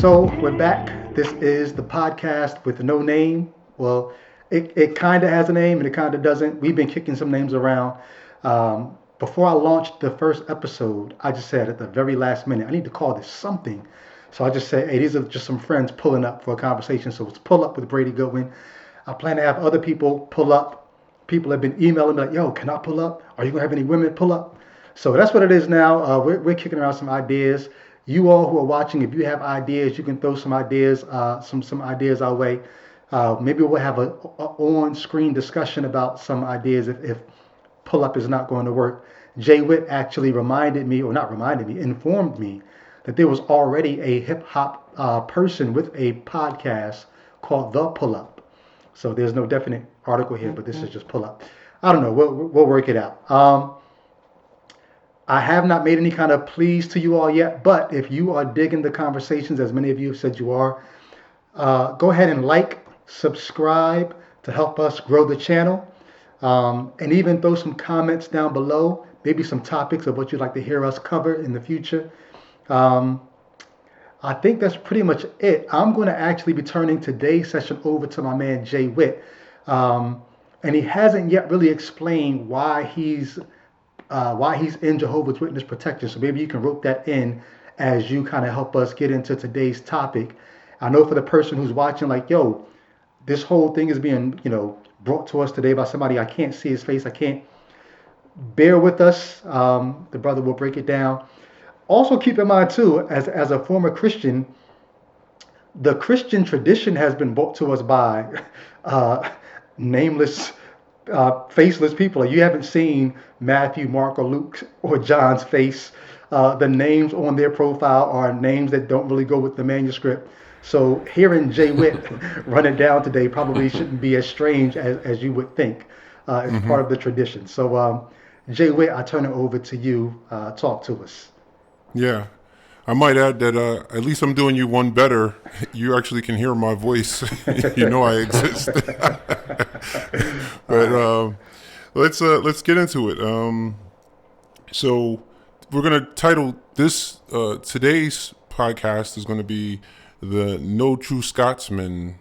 So we're back. This is the podcast with no name. Well, it kind of has a name and it kind of doesn't. We've been kicking some names around. Before I launched the first episode, I just said at the very last minute, I need to call this something. So I just said, hey, these are just some friends pulling up for a conversation. So it's Pull Up with Brady Goodwin. I plan to have other people pull up. People have been emailing me like, yo, can I pull up? Are you going to have any women pull up? So that's what it is now. We're kicking around some ideas. You all who are watching, if you have ideas, you can throw some ideas, some ideas our way. Maybe we'll have a on-screen discussion about some ideas if pull-up is not going to work. Jay Witt actually informed me that there was already a hip-hop person with a podcast called The Pull-Up. So there's no definite article here, but this is just pull-up. I don't know. We'll work it out. I have not made any kind of pleas to you all yet, but if you are digging the conversations, as many of you have said you are, go ahead and like, subscribe to help us grow the channel, and even throw some comments down below, maybe some topics of what you'd like to hear us cover in the future. I think that's pretty much it. I'm going to actually be turning today's session over to my man Jay Witt, and he hasn't yet really explained why he's in Jehovah's Witness protection. So maybe you can rope that in as you kind of help us get into today's topic. I know for the person who's watching, like, yo, this whole thing is being, brought to us today by somebody I can't see his face. I can't. Bear with us. The brother will break it down. Also keep in mind too, as a former Christian, the Christian tradition has been brought to us by nameless, faceless people. You haven't seen Matthew, Mark, or Luke, or John's face. The names on their profile are names that don't really go with the manuscript. So hearing Jay Witt run it down today probably shouldn't be as strange as you would think. It's part of the tradition. So Jay Witt, I turn it over to you. Talk to us. Yeah. I might add that at least I'm doing you one better. You actually can hear my voice. You know I exist. But let's get into it. So we're going to title this today's podcast is going to be the No True Scotsman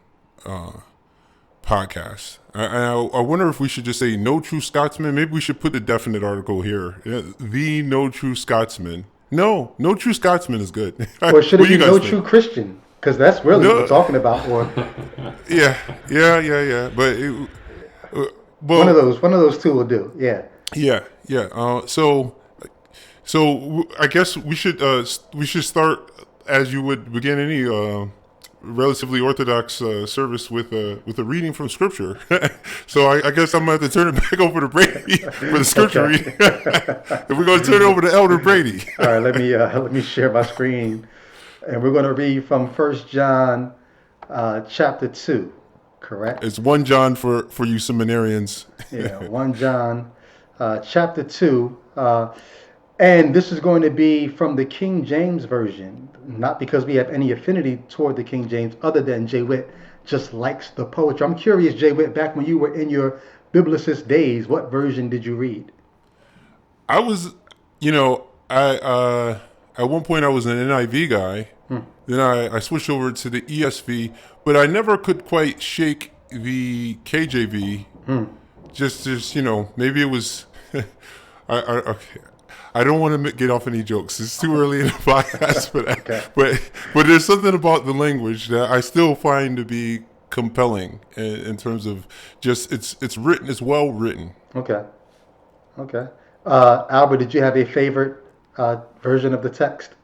podcast. I wonder if we should just say No True Scotsman. Maybe we should put the definite article here. The No True Scotsman. No True Scotsman is good. Or should it be No True Christian? Because that's really what we're talking about. Or yeah. But well, one of those two will do. Yeah. So I guess we should start as you would begin any relatively orthodox service with a reading from Scripture. So I guess I'm going to have to turn it back over to Brady for the Scripture reading. And we're going to turn it over to Elder Brady. All right, let me share my screen, and we're going to read from 1 John chapter 2. Correct? It's 1 John for you seminarians. Yeah, 1 John chapter 2. And this is going to be from the King James Version, not because we have any affinity toward the King James, other than Jay Witt just likes the poetry. I'm curious, Jay Witt, back when you were in your biblicist days, what version did you read? I was, at one point I was an NIV guy. Then I switched over to the ESV, but I never could quite shake the KJV. Just maybe it was. I don't want to get off any jokes. It's too early in the podcast for that. Okay. But there's something about the language that I still find to be compelling in terms of just it's written. It's well written. Okay. Albert, did you have a favorite version of the text?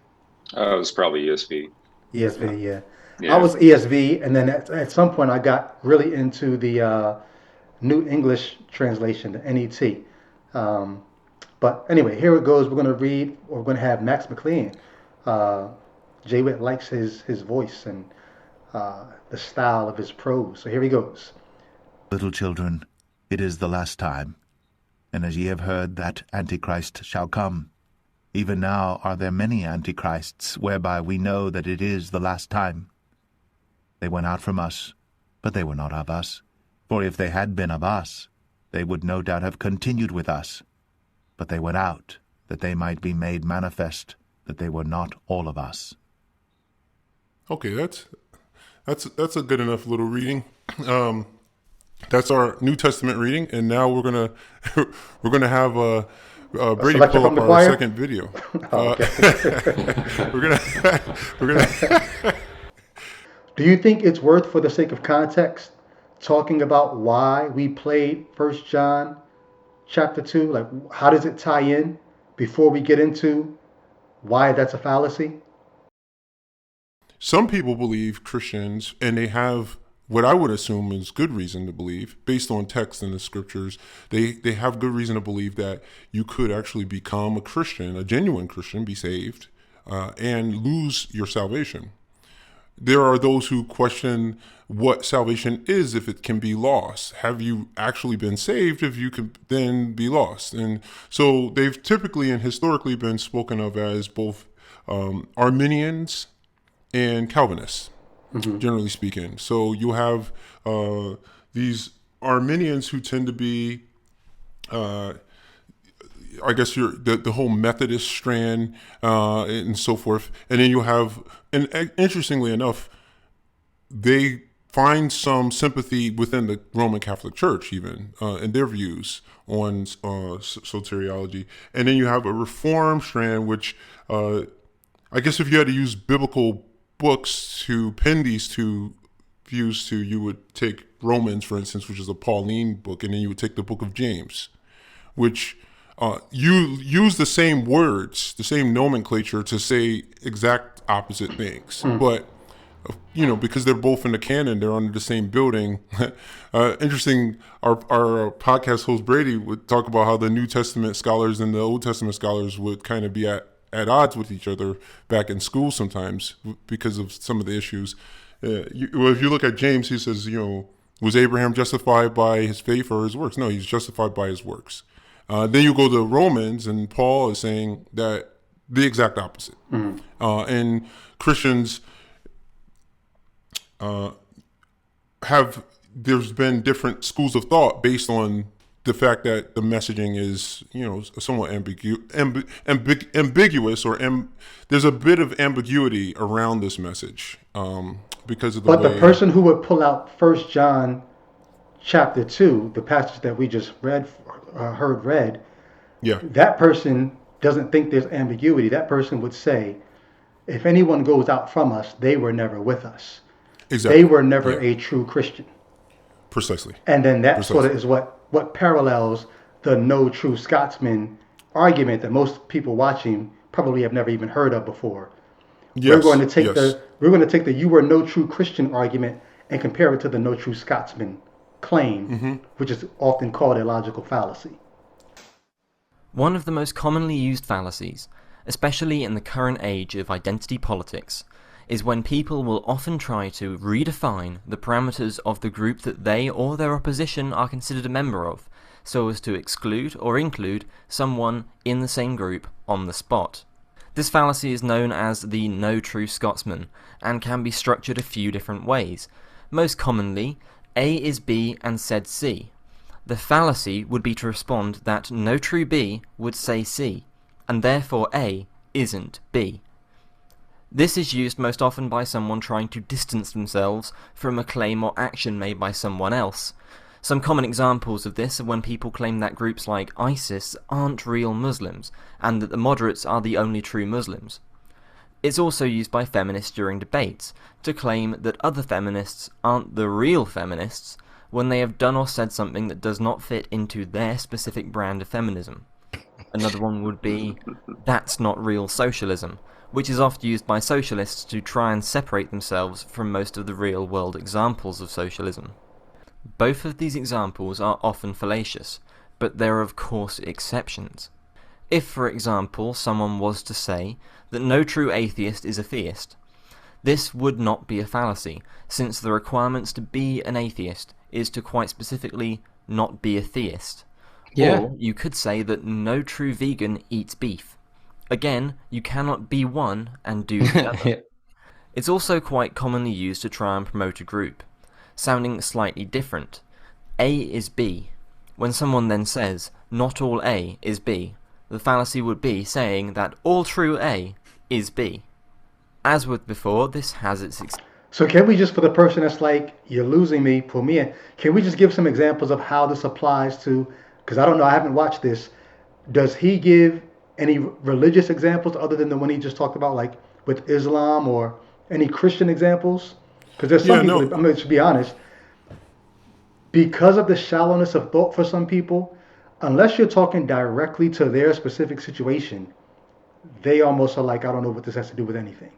It was probably ESV. ESV, yeah. I was ESV, and then at some point I got really into the New English translation, the NET. But anyway, here it goes. We're going to have Max McLean. Jay Witt likes his voice and the style of his prose. So here he goes. Little children, it is the last time. And as ye have heard that Antichrist shall come, even now are there many Antichrists, whereby we know that it is the last time. They went out from us, but they were not of us. For if they had been of us, they would no doubt have continued with us. But they went out, that they might be made manifest that they were not all of us. Okay, that's a good enough little reading. That's our New Testament reading, and now we're gonna we're gonna have A Brady selection pull from up the our choir? second video. Oh, Uh, okay. we're gonna we're gonna Do you think it's worth, for the sake of context, talking about why we played First John chapter 2? Like, how does it tie in before we get into why that's a fallacy? Some people believe, Christians, and they have what I would assume is good reason to believe, based on text in the scriptures, they have good reason to believe that you could actually become a Christian, a genuine Christian, be saved, and lose your salvation. There are those who question what salvation is if it can be lost. Have you actually been saved if you could then be lost? And so they've typically and historically been spoken of as both Arminians and Calvinists, generally speaking. So you have these Arminians who tend to be, I guess, the whole Methodist strand and so forth. And then you have, and interestingly enough, they find some sympathy within the Roman Catholic Church, even in their views on soteriology. And then you have a Reformed strand, which I guess if you had to use biblical books to pin these two views to, you would take Romans, for instance, which is a Pauline book, and then you would take the book of James, which you use the same words, the same nomenclature to say exact opposite things. But, because they're both in the canon, they're under the same building. Interesting, our podcast host Brady would talk about how the New Testament scholars and the Old Testament scholars would kind of be at odds with each other back in school sometimes because of some of the issues. If you look at James, he says, was Abraham justified by his faith or his works? No, he's justified by his works. Then you go to Romans, and Paul is saying that the exact opposite. And Christians there's been different schools of thought based on the fact that the messaging is, somewhat ambiguous, or there's a bit of ambiguity around this message because of the But way. the person who would pull out First John chapter 2, the passage that we just heard read, Yeah, that person doesn't think there's ambiguity. That person would say, if anyone goes out from us, they were never with us. exactly. They were never Yeah, a true Christian. precisely. And then that sort of Precisely. is what parallels the no True Scotsman argument that most people watching probably have never even heard of before. We're going Yes, to take yes. the you were no true Christian argument and compare it to the no true Scotsman claim, which is often called a logical fallacy. One of the most commonly used fallacies, especially in the current age of identity politics, is when people will often try to redefine the parameters of the group that they or their opposition are considered a member of, so as to exclude or include someone in the same group on the spot. This fallacy is known as the no true Scotsman, and can be structured a few different ways. Most commonly, A is B and said C. The fallacy would be to respond that no true B would say C, and therefore A isn't B. This is used most often by someone trying to distance themselves from a claim or action made by someone else. Some common examples of this are when people claim that groups like ISIS aren't real Muslims, and that the moderates are the only true Muslims. It's also used by feminists during debates, to claim that other feminists aren't the real feminists, when they have done or said something that does not fit into their specific brand of feminism. Another one would be, that's not real socialism, which is often used by socialists to try and separate themselves from most of the real-world examples of socialism. Both of these examples are often fallacious, but there are of course exceptions. If, for example, someone was to say that no true atheist is a theist, this would not be a fallacy, since the requirements to be an atheist is to quite specifically not be a theist. Yeah. Or you could say that no true vegan eats beef. Again, you cannot be one and do the other. Yeah. It's also quite commonly used to try and promote a group, sounding slightly different. A is B. When someone then says, not all A is B, the fallacy would be saying that all true A is B. As with before, this has its So can we just, for the person that's like, you're losing me, pull me in, can we just give some examples of how this applies to, because I don't know, I haven't watched this. Does he give any religious examples other than the one he just talked about, like with Islam, or any Christian examples? Because there's some Yeah, people, no. I'm going to be honest, because of the shallowness of thought for some people, unless you're talking directly to their specific situation, they almost are like, I don't know what this has to do with anything.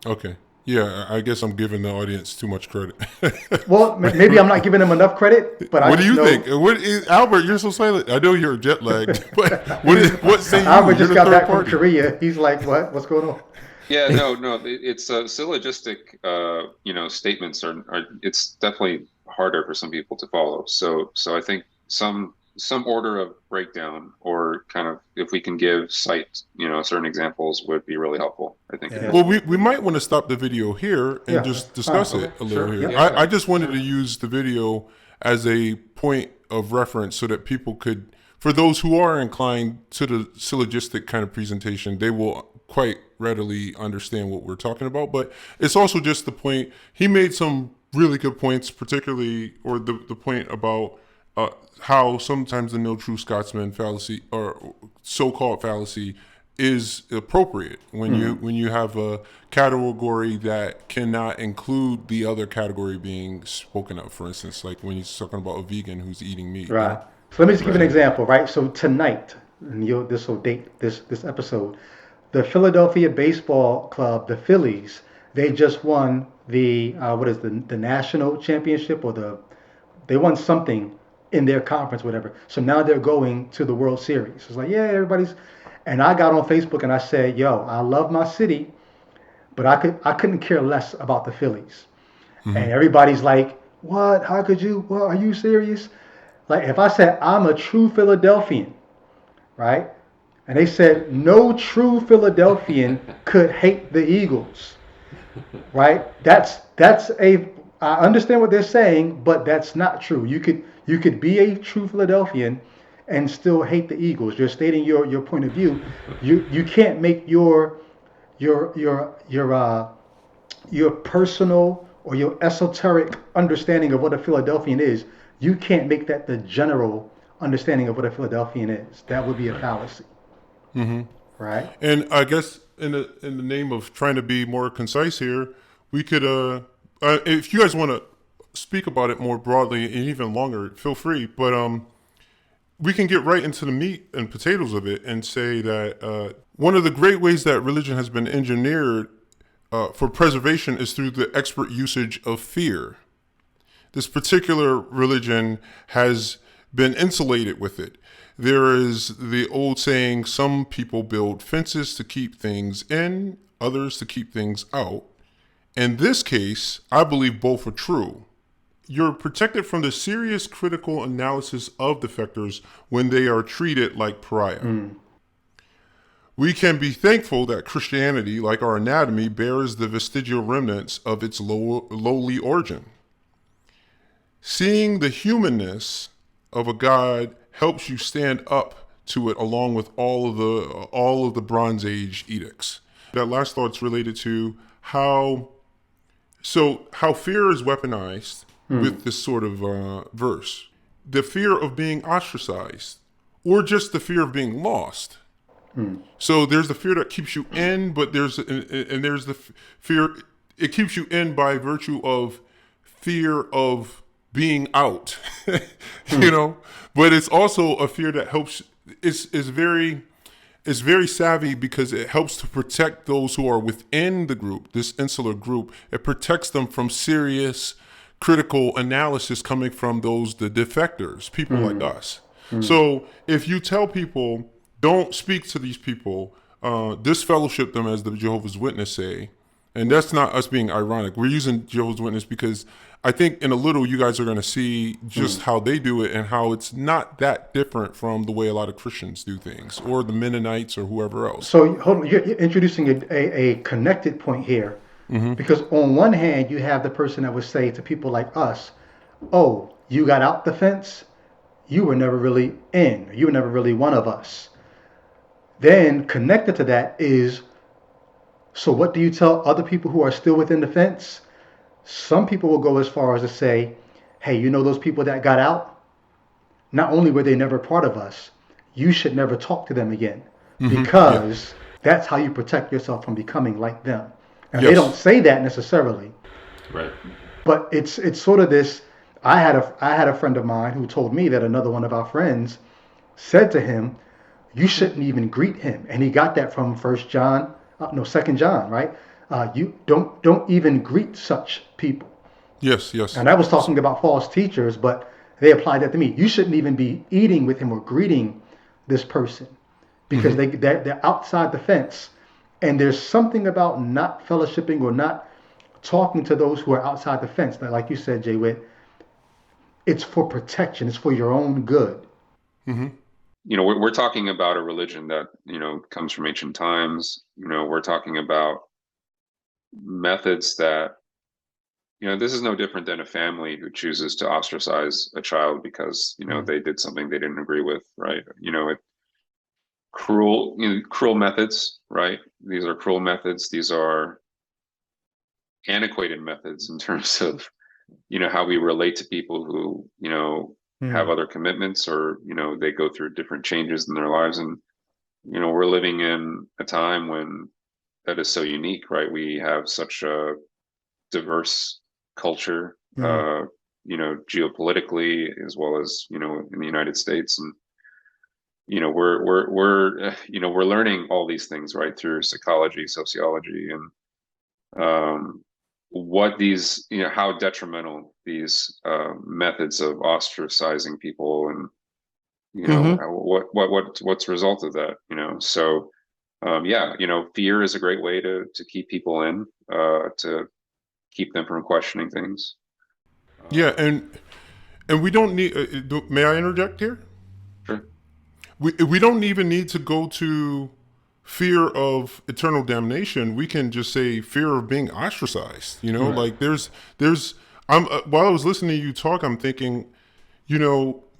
Okay. Yeah, I guess I'm giving the audience too much credit. Well, maybe I'm not giving them enough credit, but I What do just you know think? Albert, you're so silent. I know you're jet lagged, but what say you? Albert You're just the got third back from party. Korea. He's like, what? What's going on? Yeah, no, it's syllogistic, statements are it's definitely harder for some people to follow. So I think some order of breakdown, or kind of, if we can cite, certain examples, would be really helpful, I think. Yeah. Well, we might want to stop the video here and Yeah. just All right. discuss it a little Sure. here. Yeah. I just wanted to use the video as a point of reference so that people could, for those who are inclined to the syllogistic kind of presentation, they will quite readily understand what we're talking about. But it's also just the point, he made some really good points, particularly, or the point about how sometimes the no true Scotsman fallacy, or so-called fallacy, is appropriate when you have a category that cannot include the other category being spoken of. For instance, like when he's talking about a vegan who's eating meat. Right. So let me just give an example, right? So tonight, and this will date this episode, the Philadelphia Baseball Club, the Phillies, they just won the the national championship, or they won something in their conference, whatever. So now they're going to the World Series. It's like, yeah, everybody's. And I got on Facebook and I said, yo, I love my city, but I couldn't care less about the Phillies. And everybody's like, what? How could you? Well, are you serious? Like, if I said I'm a true Philadelphian, right? And they said no true Philadelphian could hate the Eagles, right? I understand what they're saying, but that's not true. You could be a true Philadelphian and still hate the Eagles. You're stating your point of view. You can't make your personal or your esoteric understanding of what a Philadelphian is. You can't make that the general understanding of what a Philadelphian is. That would be a fallacy. Right? And I guess in the name of trying to be more concise here, we could, if you guys want to speak about it more broadly and even longer, feel free. But we can get right into the meat and potatoes of it and say that one of the great ways that religion has been engineered for preservation is through the expert usage of fear. This particular religion has been insulated with it. There is the old saying, some people build fences to keep things in, others to keep things out. In this case, I believe both are true. You're protected from the serious critical analysis of defectors when they are treated like pariah. We can be thankful that Christianity, like our anatomy, bears the vestigial remnants of its lowly origin. Seeing the humanness of a God helps you stand up to it, along with all of the Bronze Age edicts. That last thought's related to how fear is weaponized with this sort of verse. The fear of being ostracized, or just the fear of being lost. So there's the fear that keeps you in, but there's the fear, it keeps you in by virtue of fear of being out, but it's also a fear that helps. It's very savvy because it helps to protect those who are within the group, this insular group. It protects them from serious critical analysis coming from the defectors, people like us. So if you tell people, don't speak to these people, disfellowship them, as the Jehovah's Witness say, and that's not us being ironic. We're using Jehovah's Witness because I think in a little you guys are going to see just how they do it and how it's not that different from the way a lot of Christians do things, or the Mennonites, or whoever else. So hold on, you're introducing a connected point here, because on one hand you have the person that would say to people like us, "Oh, you got out the fence. You were never really in. You were never really one of us." Then connected to that is So what do you tell other people who are still within the fence? Some people will go as far as to say, hey, you know those people that got out? Not only were they never part of us, you should never talk to them again Yeah. because that's how you protect yourself from becoming like them. Now they don't Yes. say that necessarily, Right. but it's sort of this. I had a friend of mine who told me that another one of our friends said to him, "You shouldn't even greet him," and he got that from First John, no, Second John, right? You don't even greet such people. Yes. Yes. And I was talking about false teachers, but they applied that to me. You shouldn't even be eating with him or greeting this person because they're outside the fence. And there's something about not fellowshipping or not talking to those who are outside the fence. Like you said, Jay Witt, it's for protection. It's for your own good. We're talking about a religion that, comes from ancient times. We're talking about methods that, this is no different than a family who chooses to ostracize a child because, they did something they didn't agree with, right? Cruel methods, right? These are cruel methods. These are antiquated methods in terms of, how we relate to people who, have Mm. other commitments, or, they go through different changes in their lives. And, we're living in a time when that is so unique, right? We have such a diverse culture, Mm. geopolitically, as well as, in the United States. And, we're learning all these things, right, through psychology, sociology, and what these, how detrimental these methods of ostracizing people, and Mm-hmm. what's the result of that, so yeah, fear is a great way to keep people in, to keep them from questioning things. Yeah. um, And we don't need. May I interject here? sure. We don't even need to go to fear of eternal damnation. We can just say fear of being ostracized. Right. Like there's. I'm while I was listening to you talk, I'm thinking,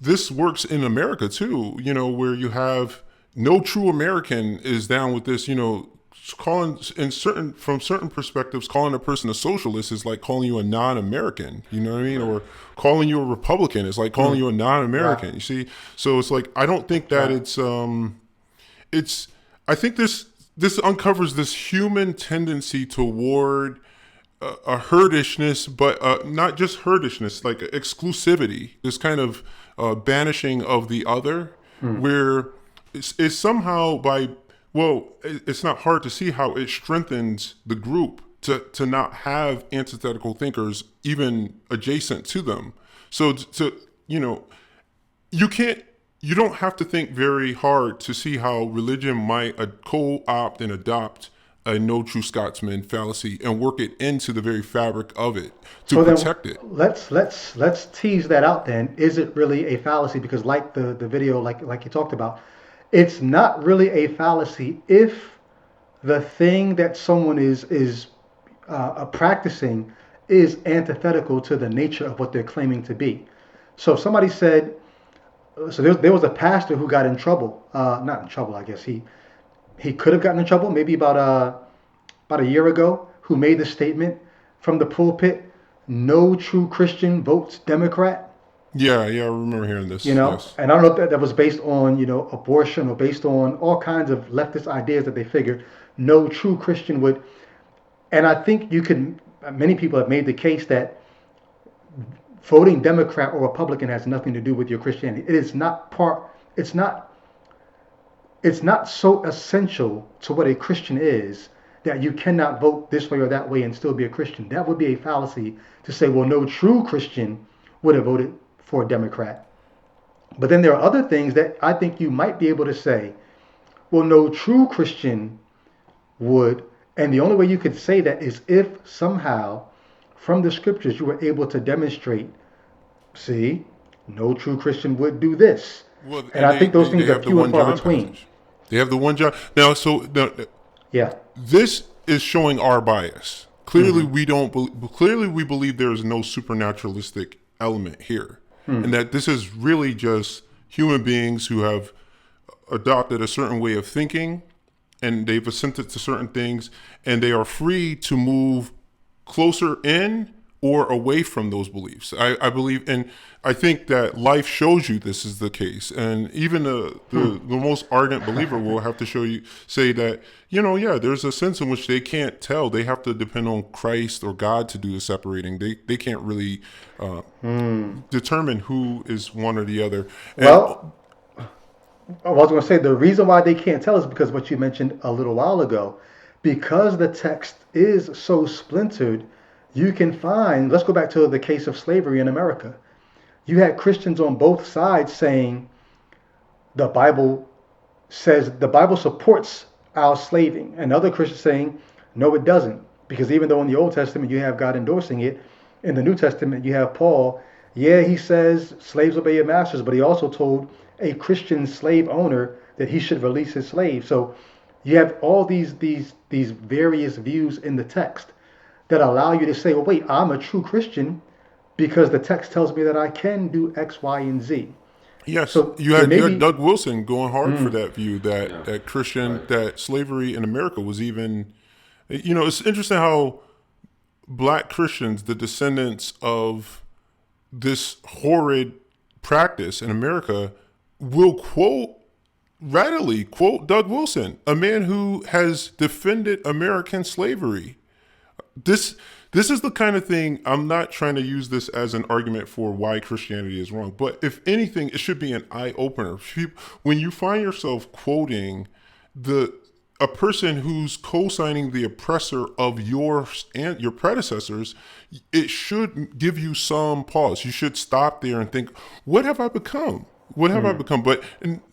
this works in America too. Where you have no true American is down with this. Calling from certain perspectives, calling a person a socialist is like calling you a non-American. You know what I mean? Right. Or calling you a Republican is like calling Mm. you a Right. non-American. You see? So it's like I don't think that Right. it's I think this uncovers this human tendency toward a herdishness, but not just herdishness, like exclusivity, this kind of banishing of the other, Mm. where it's somehow it's not hard to see how it strengthens the group to not have antithetical thinkers even adjacent to them. So you can't you don't have to think very hard to see how religion might co-opt and adopt a no true Scotsman fallacy and work it into the very fabric of it to So then protect it. let's tease that out then. Is it really a fallacy? Because like the video, like you talked about, it's not really a fallacy if the thing that someone is practicing is antithetical to the nature of what they're claiming to be. So if somebody said, so there was a pastor who got in trouble, not in trouble, I guess he could have gotten in trouble maybe about a year ago, who made the statement from the pulpit, no true Christian votes Democrat. Yeah, I remember hearing this. Yes. And I don't know if that was based on, abortion or based on all kinds of leftist ideas that they figured no true Christian would. And I think many people have made the case that voting Democrat or Republican has nothing to do with your Christianity. It is not it's not, it's not so essential to what a Christian is that you cannot vote this way or that way and still be a Christian. That would be a fallacy to say, well, no true Christian would have voted for a Democrat. But then there are other things that I think you might be able to say, well, no true Christian would. And the only way you could say that is if somehow from the scriptures you were able to demonstrate, see, no true Christian would do this. Well, And and I think those they things are have the few and one far John between. passage. They have the one John. Now, so now, Yeah. this is showing our bias. Clearly, Mm-hmm. we don't. Clearly, we believe there is no supernaturalistic element here, and that this is really just human beings who have adopted a certain way of thinking and they've assented to certain things, and they are free to move closer in or away from those beliefs. I believe, and I think that life shows you this is the case. And even the most ardent believer will have to say that, there's a sense in which they can't tell. They have to depend on Christ or God to do the separating. They can't really determine who is one or the other. And, well, I was going to say the reason why they can't tell is because what you mentioned a little while ago. Because the text is so splintered, you can find, let's go back to the case of slavery in America. You had Christians on both sides saying the Bible supports our slaving, and other Christians saying, no, it doesn't. Because even though in the Old Testament you have God endorsing it, in the New Testament you have Paul, he says slaves obey your masters, but he also told a Christian slave owner that he should release his slave. So you have all these various views in the text that allow you to say, well, wait, I'm a true Christian because the text tells me that I can do X, Y, and Z. Yes, so you had Doug Wilson going hard for that view that that slavery in America was even, it's interesting how black Christians, the descendants of this horrid practice in America, will readily quote Doug Wilson, a man who has defended American slavery. This is the kind of thing, I'm not trying to use this as an argument for why Christianity is wrong, but if anything, it should be an eye-opener. When you find yourself quoting a person who's co-signing the oppressor of your predecessors, it should give you some pause. You should stop there and think, what have I become? What have I become? But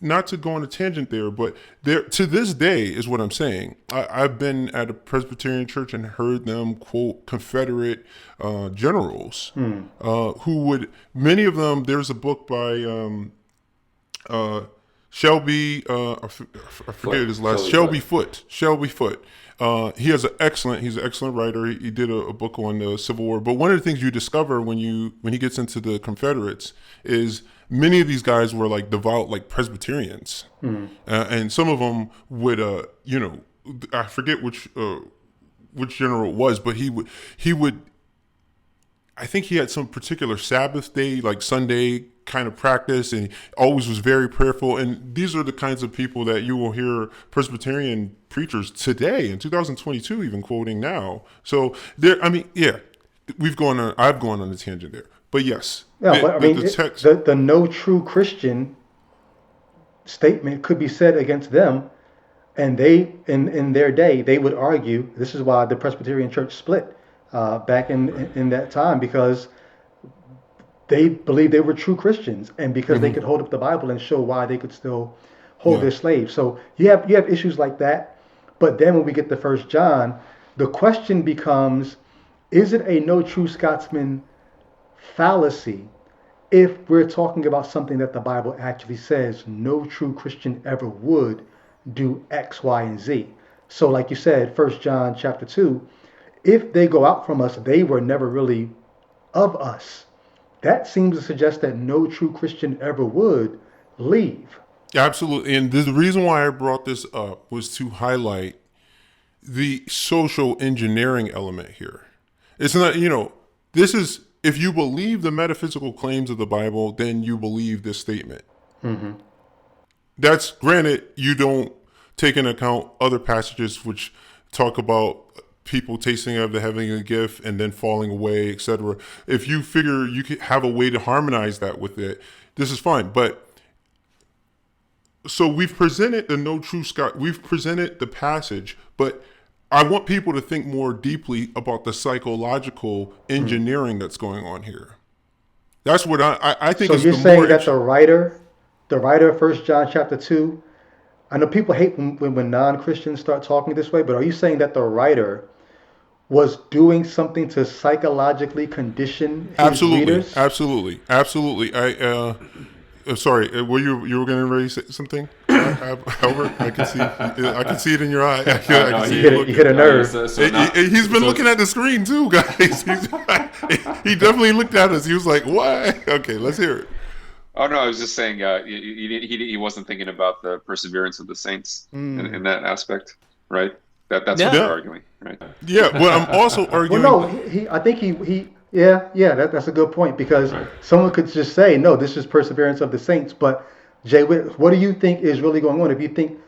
not to go on a tangent there, but there to this day is what I'm saying. I've been at a Presbyterian church and heard them quote Confederate generals who would, many of them, there's a book by Shelby, I forget his last, Shelby Foote. He's an excellent writer. He did a book on the Civil War. But one of the things you discover when he gets into the Confederates is many of these guys were like devout, like Presbyterians, and some of them would, I forget which general it was, but he would. I think he had some particular Sabbath day, like Sunday kind of practice, and always was very prayerful. And these are the kinds of people that you will hear Presbyterian preachers today in 2022 even quoting now. So I've gone on a tangent there. But yes. The no true Christian statement could be said against them, and they, in their day, they would argue, this is why the Presbyterian church split back in that time, because they believed they were true Christians, and because they could hold up the Bible and show why they could still hold their slaves. So you have issues like that. But then when we get to 1 John, the question becomes, is it a no true Scotsman fallacy if we're talking about something that the Bible actually says no true Christian ever would do X, Y, and Z? So like you said, 1 John chapter 2, if they go out from us, they were never really of us. That seems to suggest that no true Christian ever would leave. Absolutely. And the reason why I brought this up was to highlight the social engineering element here. It's not, this is, if you believe the metaphysical claims of the Bible, then you believe this statement. Mm-hmm. That's granted, you don't take into account other passages which talk about people tasting of the heavenly gift and then falling away, etc. If you figure you could have a way to harmonize that with it, this is fine. But so we've presented the no true Scott, we've presented the passage, but I want people to think more deeply about the psychological engineering that's going on here. That's what I think. So you're saying that the writer of 1 John chapter 2, I know people hate when non-Christians start talking this way, but are you saying that the writer was doing something to psychologically condition his readers? Absolutely. Sorry, were you were going to raise something, Albert? I can see it in your eye. You hit a nerve. He's been looking at the screen too, guys. He definitely looked at us. He was like, "What?" Okay, let's hear it. Oh no, I was just saying he wasn't thinking about the perseverance of the saints in that aspect, right? That's what Yeah. you're Yeah, arguing, right? yeah. But I'm also Well, arguing. no, I think yeah, that's a good point because Right. someone could just say, no, this is perseverance of the saints. But Jay, what do you think is really going on? If you think,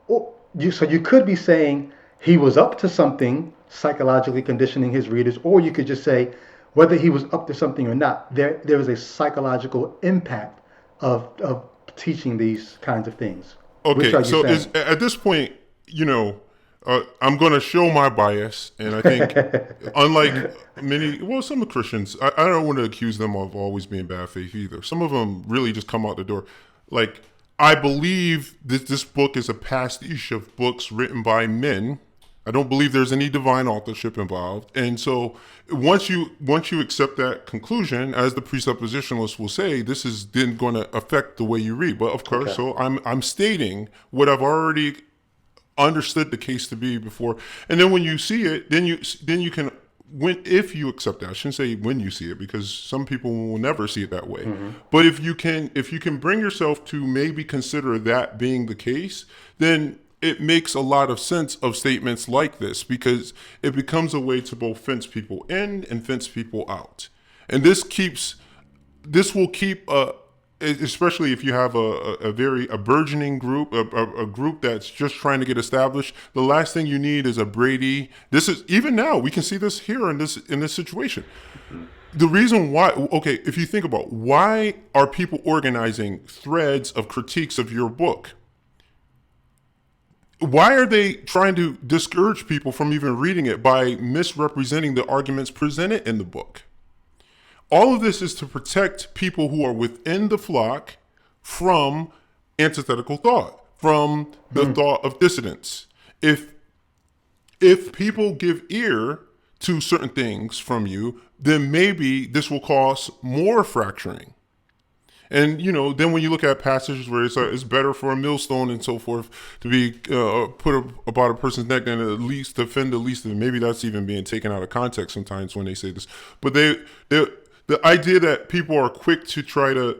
oh, so you could be saying he was up to something, psychologically conditioning his readers, or you could just say whether he was up to something or not, there is a psychological impact of teaching these kinds of things. Which Okay, are you so is saying? at this point, I'm going to show my bias, and I think, unlike some of Christians, I don't want to accuse them of always being bad faith either. Some of them really just come out the door. Like, I believe that this book is a pastiche of books written by men. I don't believe there's any divine authorship involved, and so once you accept that conclusion, as the presuppositionalists will say, this is then going to affect the way you read. But of course, Okay. so I'm stating what I've already understood the case to be before, and then when you see it, then you can, if you accept that, I shouldn't say when you see it because some people will never see it that way. But if you can bring yourself to maybe consider that being the case, then it makes a lot of sense of statements like this because it becomes a way to both fence people in and fence people out, and this will keep especially if you have a burgeoning group, a group that's just trying to get established. The last thing you need is a Brady. This is, even now we can see this here in this situation. The reason why, okay, if you think about why are people organizing threads of critiques of your book, why are they trying to discourage people from even reading it by misrepresenting the arguments presented in the book? All of this is to protect people who are within the flock from antithetical thought, from the thought of dissidence. If people give ear to certain things from you, then maybe this will cause more fracturing. And then when you look at passages where it's better for a millstone and so forth to be put about a person's neck than at least defend the least of them. Maybe that's even being taken out of context sometimes when they say this. But the idea that people are quick to try to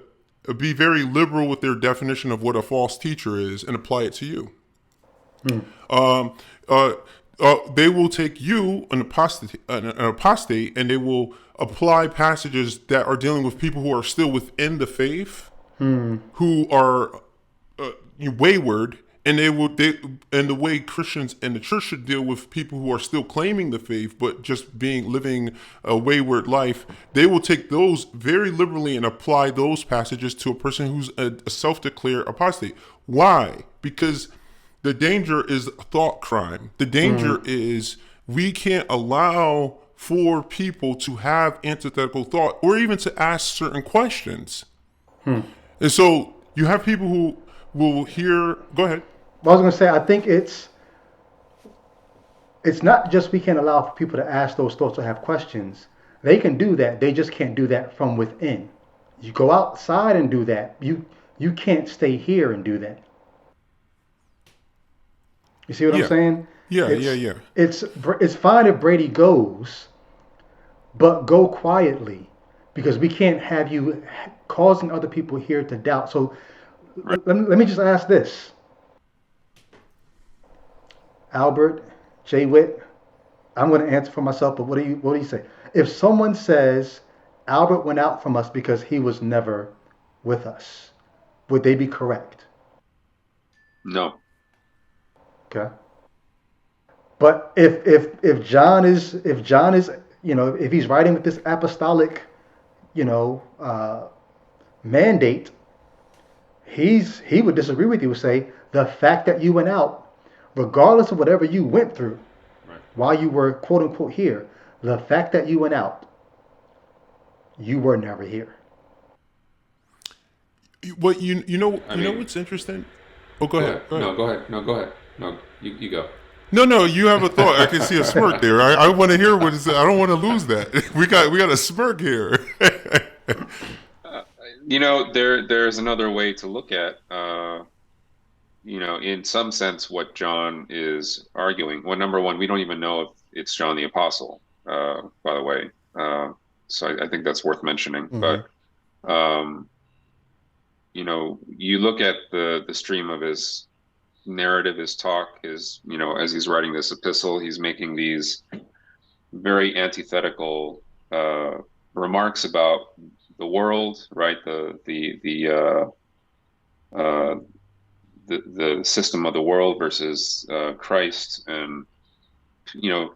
be very liberal with their definition of what a false teacher is and apply it to you. Um, they will take you, an apostate, and they will apply passages that are dealing with people who are still within the faith, who are wayward, and and the way Christians and the church should deal with people who are still claiming the faith but just living a wayward life. They will take those very liberally and apply those passages to a person who's a self-declared apostate. Why? Because the danger is thought crime. The danger is we can't allow for people to have antithetical thought or even to ask certain questions. And so you have people who will hear. Go ahead. I was going to say, I think it's not just we can't allow for people to ask those thoughts or have questions. They can do that. They just can't do that from within. You go outside and do that. You can't stay here and do that. You see what I'm Yeah. saying? Yeah, It's, yeah, yeah. It's fine if Brady goes, but go quietly because we can't have you causing other people here to doubt. So let me just ask this. Albert, Jay Witt, I'm going to answer for myself, but what do you say? If someone says Albert went out from us because he was never with us, would they be correct? No. Okay. But if John is if he's writing with this apostolic mandate, he would disagree with you. Would say the fact that you went out, regardless of whatever you went through, Right. while you were quote unquote here, the fact that you went out, you were never here. What you know I you know mean, what's interesting? Oh, go ahead. No, go ahead. No, go ahead. No, you go. No, you have a thought. I can see a smirk there. I want to hear what is. I don't want to lose that. We got a smirk here. There's another way to look at, in some sense, what John is arguing. Well, number one, we don't even know if it's John the Apostle, by the way. So I think that's worth mentioning. Mm-hmm. But you look at the stream of his narrative, his talk, as he's writing this epistle, he's making these very antithetical remarks about the world, right? Uh, the system of the world versus Christ, and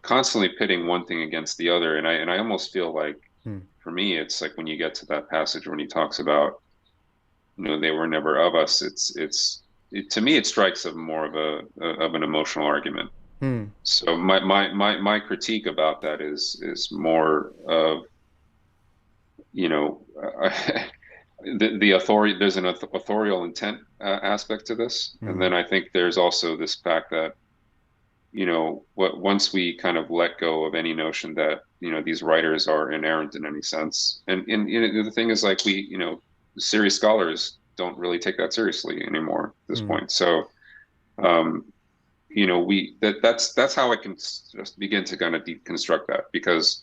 constantly pitting one thing against the other. And I almost feel like, for me, it's like when you get to that passage when he talks about, they were never of us. To me, it strikes of more of an emotional argument. So my critique about that is more of, the authority. There's an authorial intent aspect to this, and then I think there's also this fact that, once we kind of let go of any notion that these writers are inerrant in any sense, and the thing is, like, serious scholars don't really take that seriously anymore at this point. So, that's how I can just begin to kind of deconstruct that, because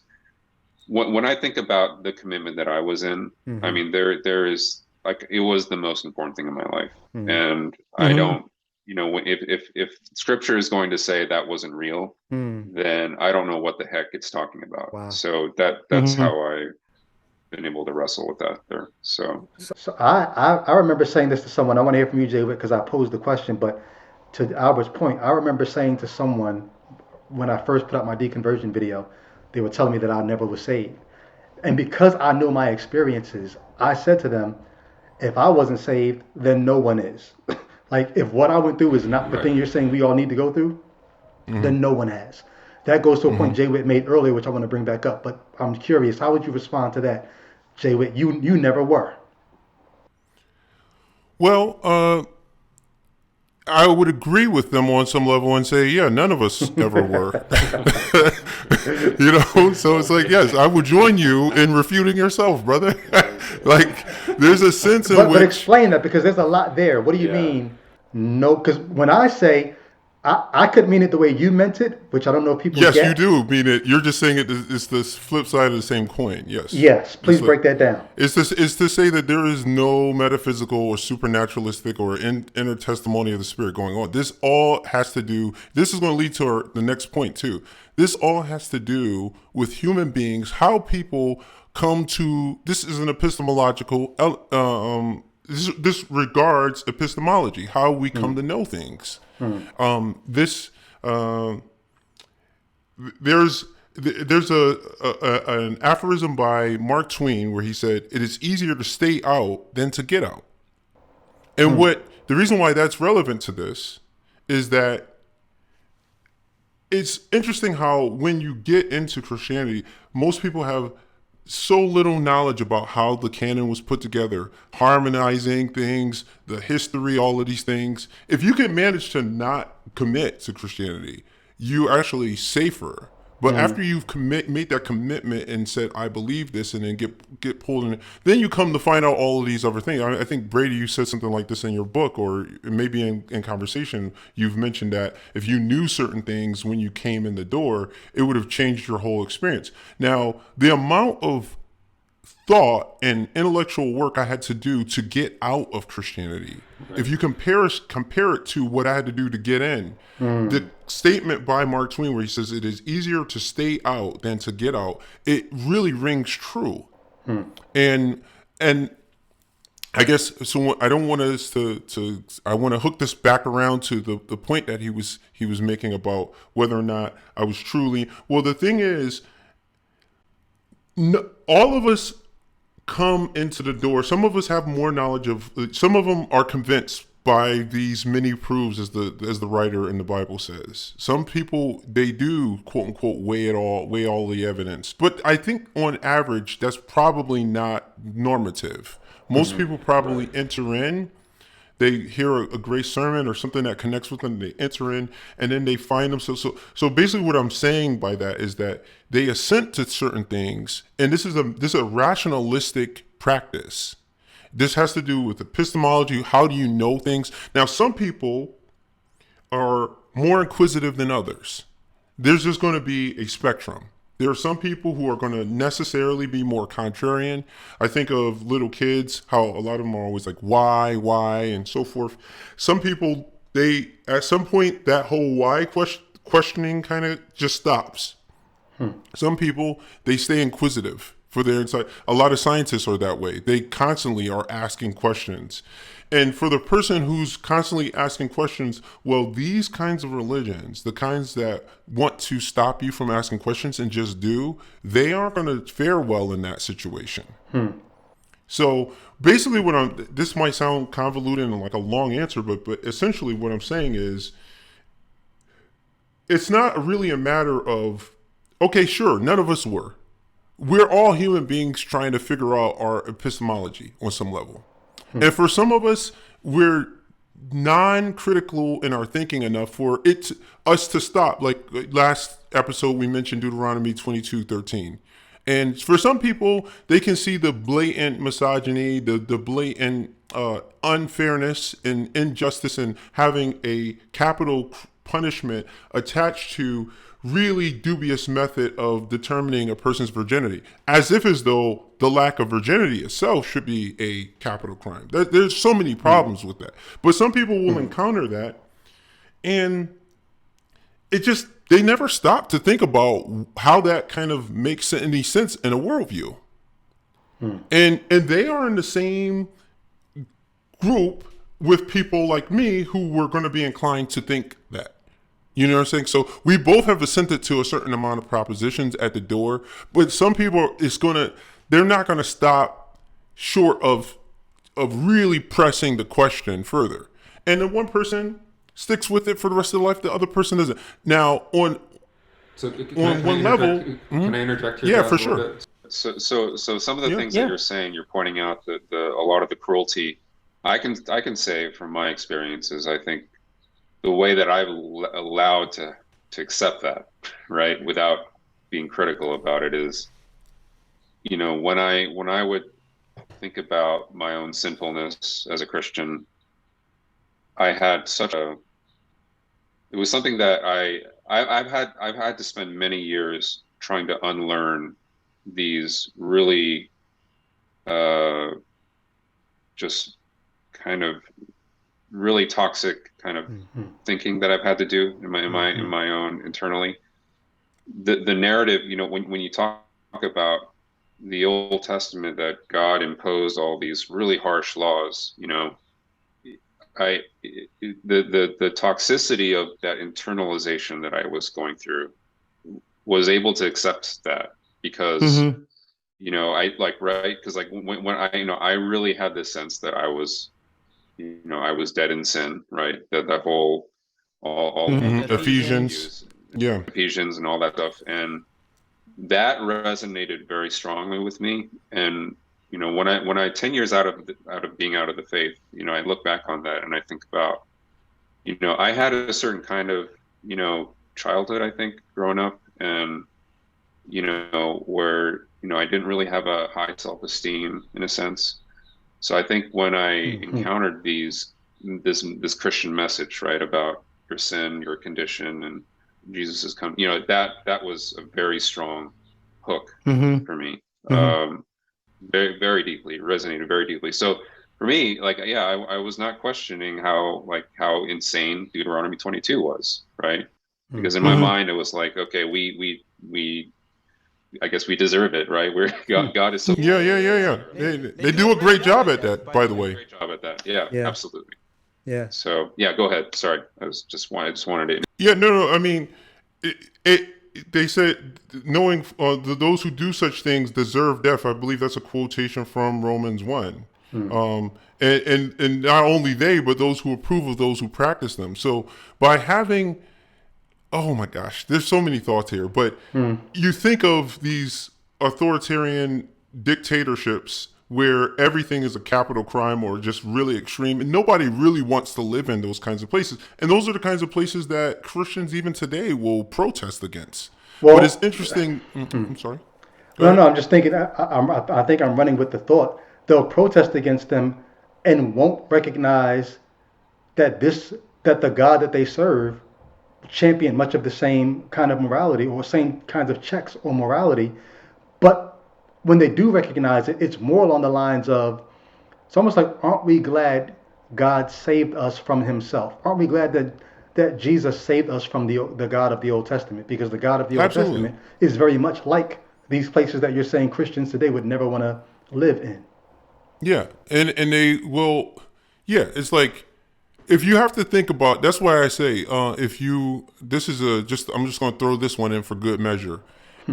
when I think about the commitment that I was in, I mean, there is, like, it was the most important thing in my life, and I don't, if scripture is going to say that wasn't real, then I don't know what the heck it's talking about. Wow. So that's how I've been able to wrestle with that there. So I remember saying this to someone. I want to hear from you, Jay, because I posed the question. But to Albert's point, I remember saying to someone when I first put out my deconversion video, they were telling me that I never was saved. And because I knew my experiences, I said to them, if I wasn't saved, then no one is. Like, if what I went through is not the thing you're saying we all need to go through, then no one has. That goes to a point Jay Witt made earlier, which I want to bring back up. But I'm curious, how would you respond to that, Jay Witt? You never were. Well, I would agree with them on some level and say, yeah, none of us ever were. So it's like, yes, I would join you in refuting yourself, brother. Like, there's a sense in which... But explain that, because there's a lot there. What do you mean? No, because when I say, I could mean it the way you meant it, which I don't know if people Yes, get. you do mean it. You're just saying it's the flip side of the same coin. Yes. Yes, please break that down. It's to say that there is no metaphysical or supernaturalistic or inner testimony of the Spirit going on. This all has to do, this is going to lead to the next point too. This all has to do with human beings, how people come to, this is an epistemological, this regards epistemology, how we come to know things. There's an aphorism by Mark Twain where he said, "It is easier to stay out than to get out." And the reason why that's relevant to this is that it's interesting how when you get into Christianity, most people have so little knowledge about how the canon was put together, harmonizing things, the history, all of these things. If you can manage to not commit to Christianity, you're actually safer. But after you've made that commitment and said, I believe this, and then get pulled in, then you come to find out all of these other things. I think, Brady, you said something like this in your book, or maybe in conversation, you've mentioned that if you knew certain things when you came in the door, it would have changed your whole experience. Now, the amount of thought and intellectual work I had to do to get out of Christianity, if you compare it to what I had to do to get in, the statement by Mark Twain where he says it is easier to stay out than to get out, it really rings true. And I guess, so I don't want us to I want to hook this back around to the point that he was making about whether or not I was truly, well, the thing is, all of us come into the door. Some of us have more knowledge some of them are convinced by these many proofs, as the writer in the Bible says. Some people, they do, quote unquote, weigh all the evidence. But I think on average, that's probably not normative. Most people probably enter in, they hear a great sermon or something that connects with them, they enter in, and then they find themselves. So basically what I'm saying by that is that they assent to certain things, and this is a rationalistic practice. This has to do with epistemology. How do you know things? Now, some people are more inquisitive than others. There's just going to be a spectrum. There are some people who are going to necessarily be more contrarian. I think of little kids, how a lot of them are always like, why, and so forth. Some people, they, at some point, that whole why questioning kind of just stops. Some people, they stay inquisitive for their insight. A lot of scientists are that way. They constantly are asking questions. And for the person who's constantly asking questions, well, these kinds of religions, the kinds that want to stop you from asking questions and just do, they aren't going to fare well in that situation. So basically this might sound convoluted and like a long answer, but essentially what I'm saying is, it's not really a matter of, okay, sure, none of us were. We're all human beings trying to figure out our epistemology on some level. And for some of us, we're non-critical in our thinking enough for us to stop. Like last episode, we mentioned Deuteronomy 22:13. And for some people, they can see the blatant misogyny, the blatant unfairness and injustice in having a capital punishment attached to really dubious method of determining a person's virginity, as though the lack of virginity itself should be a capital crime. There's so many problems with that. But some people will encounter that, and they never stop to think about how that kind of makes any sense in a worldview. And they are in the same group with people like me who were going to be inclined to think that. You know what I'm saying? So we both have assented to a certain amount of propositions at the door, but some people they're not going to stop short of really pressing the question further. And then one person sticks with it for the rest of their life, the other person doesn't. Now on one level, can I interject here? Yeah, for sure. So some of the things that you're saying, you're pointing out that a lot of the cruelty, I can say from my experiences, I think the way that I've allowed to accept that, right, without being critical about it is, when I would think about my own sinfulness as a Christian, I had it was something that I've had to spend many years trying to unlearn these really just kind of really toxic kind of thinking that I've had to do in my own internally. The narrative, when you talk about the Old Testament, that God imposed all these really harsh laws, the toxicity of that internalization that I was going through was able to accept that because because when I really had this sense that I was dead in sin, right? That whole all Ephesians, Ephesians and all that stuff, and that resonated very strongly with me. And when I 10 years out of being out of the faith, I look back on that and I think about, I had a certain kind of childhood, I think, growing up, and where I didn't really have a high self-esteem in a sense. So I think when I encountered this Christian message, right, about your sin, your condition, and Jesus has come, that was a very strong hook for me. Very, very deeply, resonated very deeply. So for me, I was not questioning how insane Deuteronomy 22 was, right? Because in my mind it was like, okay, we I guess we deserve it, right? God is so They do a great job at that, by the way. Great job at that. Yeah, absolutely. Yeah. So go ahead. Sorry, I just wanted to. Yeah, no. I mean, they said knowing those who do such things deserve death. I believe that's a quotation from Romans 1. And not only they, but those who approve of those who practice them. So by having, oh my gosh, there's so many thoughts here. But you think of these authoritarian dictatorships where everything is a capital crime or just really extreme, and nobody really wants to live in those kinds of places. And those are the kinds of places that Christians even today will protest against. Well, but it's interesting. I'm sorry. No, I'm just thinking. I think I'm running with the thought. They'll protest against them and won't recognize that the God that they serve champion much of the same kind of morality or same kinds of checks on morality. But when they do recognize it, it's more along the lines of, it's almost like, aren't we glad God saved us from himself? Aren't we glad that Jesus saved us from the God of the Old Testament? Because the God of the Old Absolutely. Testament is very much like these places that you're saying Christians today would never want to live in. Yeah, and they will. Yeah, it's like if you have to think about. That's why I say if you. This is a just. I'm just going to throw this one in for good measure.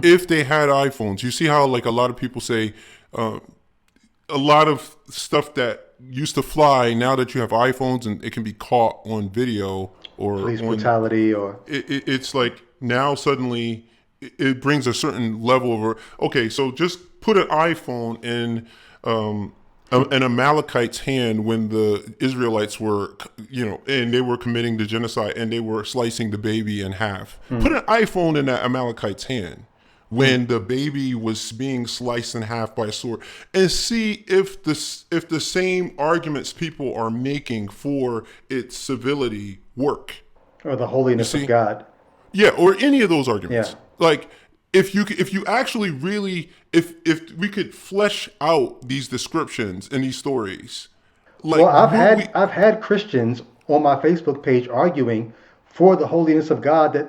If they had iPhones, you see how like a lot of people say a lot of stuff that used to fly now that you have iPhones and it can be caught on video or Police on brutality or it's like now suddenly it brings a certain level of okay, so just put an iPhone in an Amalekite's hand when the Israelites were, and they were committing the genocide and they were slicing the baby in half. Put an iPhone in that Amalekite's hand when the baby was being sliced in half by a sword, and see if the same arguments people are making for its civility work. or the holiness of God. Yeah, or any of those arguments. Yeah. Like if you actually really if we could flesh out these descriptions and these stories, like Well, I've had Christians on my Facebook page arguing for the holiness of God, that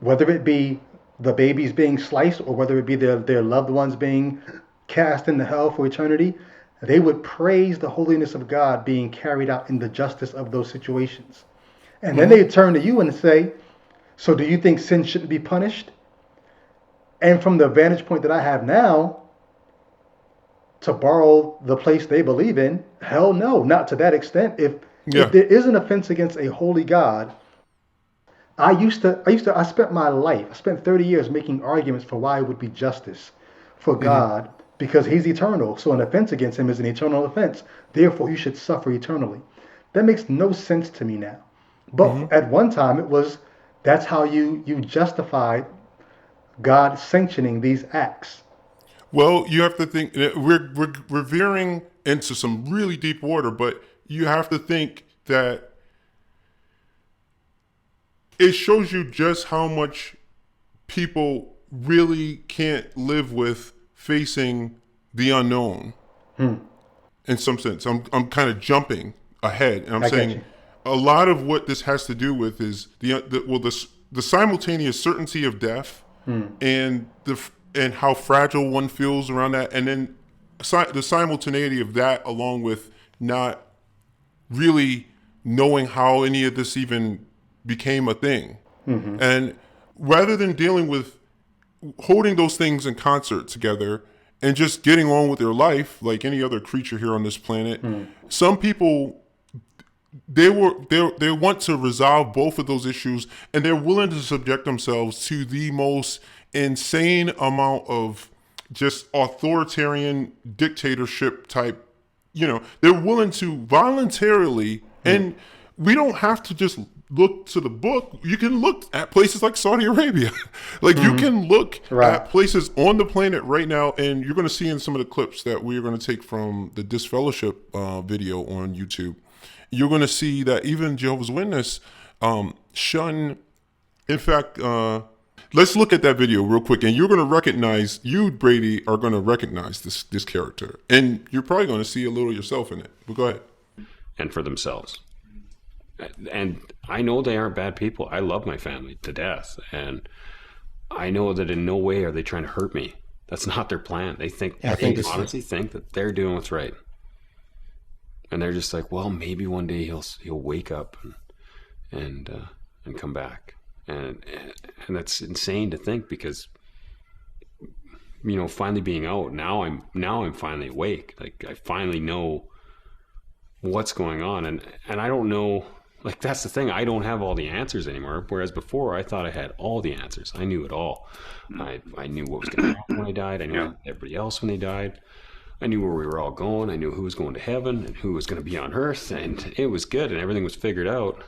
whether it be the babies being sliced or whether it be their loved ones being cast into hell for eternity, they would praise the holiness of God being carried out in the justice of those situations. And then they turn to you and say, so do you think sin shouldn't be punished? And from the vantage point that I have now, to borrow the place they believe in, hell no, not to that extent. If there is an offense against a holy God, I spent my life, I spent 30 years making arguments for why it would be justice for God, because he's eternal. So an offense against him is an eternal offense. Therefore, you should suffer eternally. That makes no sense to me now. But at one time, that's how you justified God sanctioning these acts. Well, you have to think we're veering into some really deep water, but you have to think that it shows you just how much people really can't live with facing the unknown. In some sense, I'm kind of jumping ahead, and I'm saying a lot of what this has to do with is the simultaneous certainty of death and how fragile one feels around that, and then the simultaneity of that, along with not really knowing how any of this even became a thing. And rather than dealing with holding those things in concert together and just getting on with their life like any other creature here on this planet, some people they want to resolve both of those issues, and they're willing to subject themselves to the most insane amount of just authoritarian dictatorship type. They're willing to voluntarily, and we don't have to just look to the book. You can look at places like Saudi Arabia. Like you can look at places on the planet right now, and you're going to see in some of the clips that we are going to take from the Disfellowship video on YouTube, you're going to see that even Jehovah's Witness shun. In fact, let's look at that video real quick, and you're going to recognize, you, Brady, are going to recognize this character, and you're probably going to see a little yourself in it. But go ahead. And for themselves. And I know they aren't bad people. I love my family to death, and I know that in no way are they trying to hurt me. That's not their plan. They honestly think that they're doing what's right, and they're just like, well, maybe one day he'll wake up and come back, and that's insane to think, because finally being out now, I'm finally awake. Like I finally know what's going on, and I don't know. Like, that's the thing. I don't have all the answers anymore. Whereas before, I thought I had all the answers. I knew it all. I knew what was going to happen when I died. I knew everybody else when they died. I knew where we were all going. I knew who was going to heaven and who was going to be on earth. And it was good, and everything was figured out.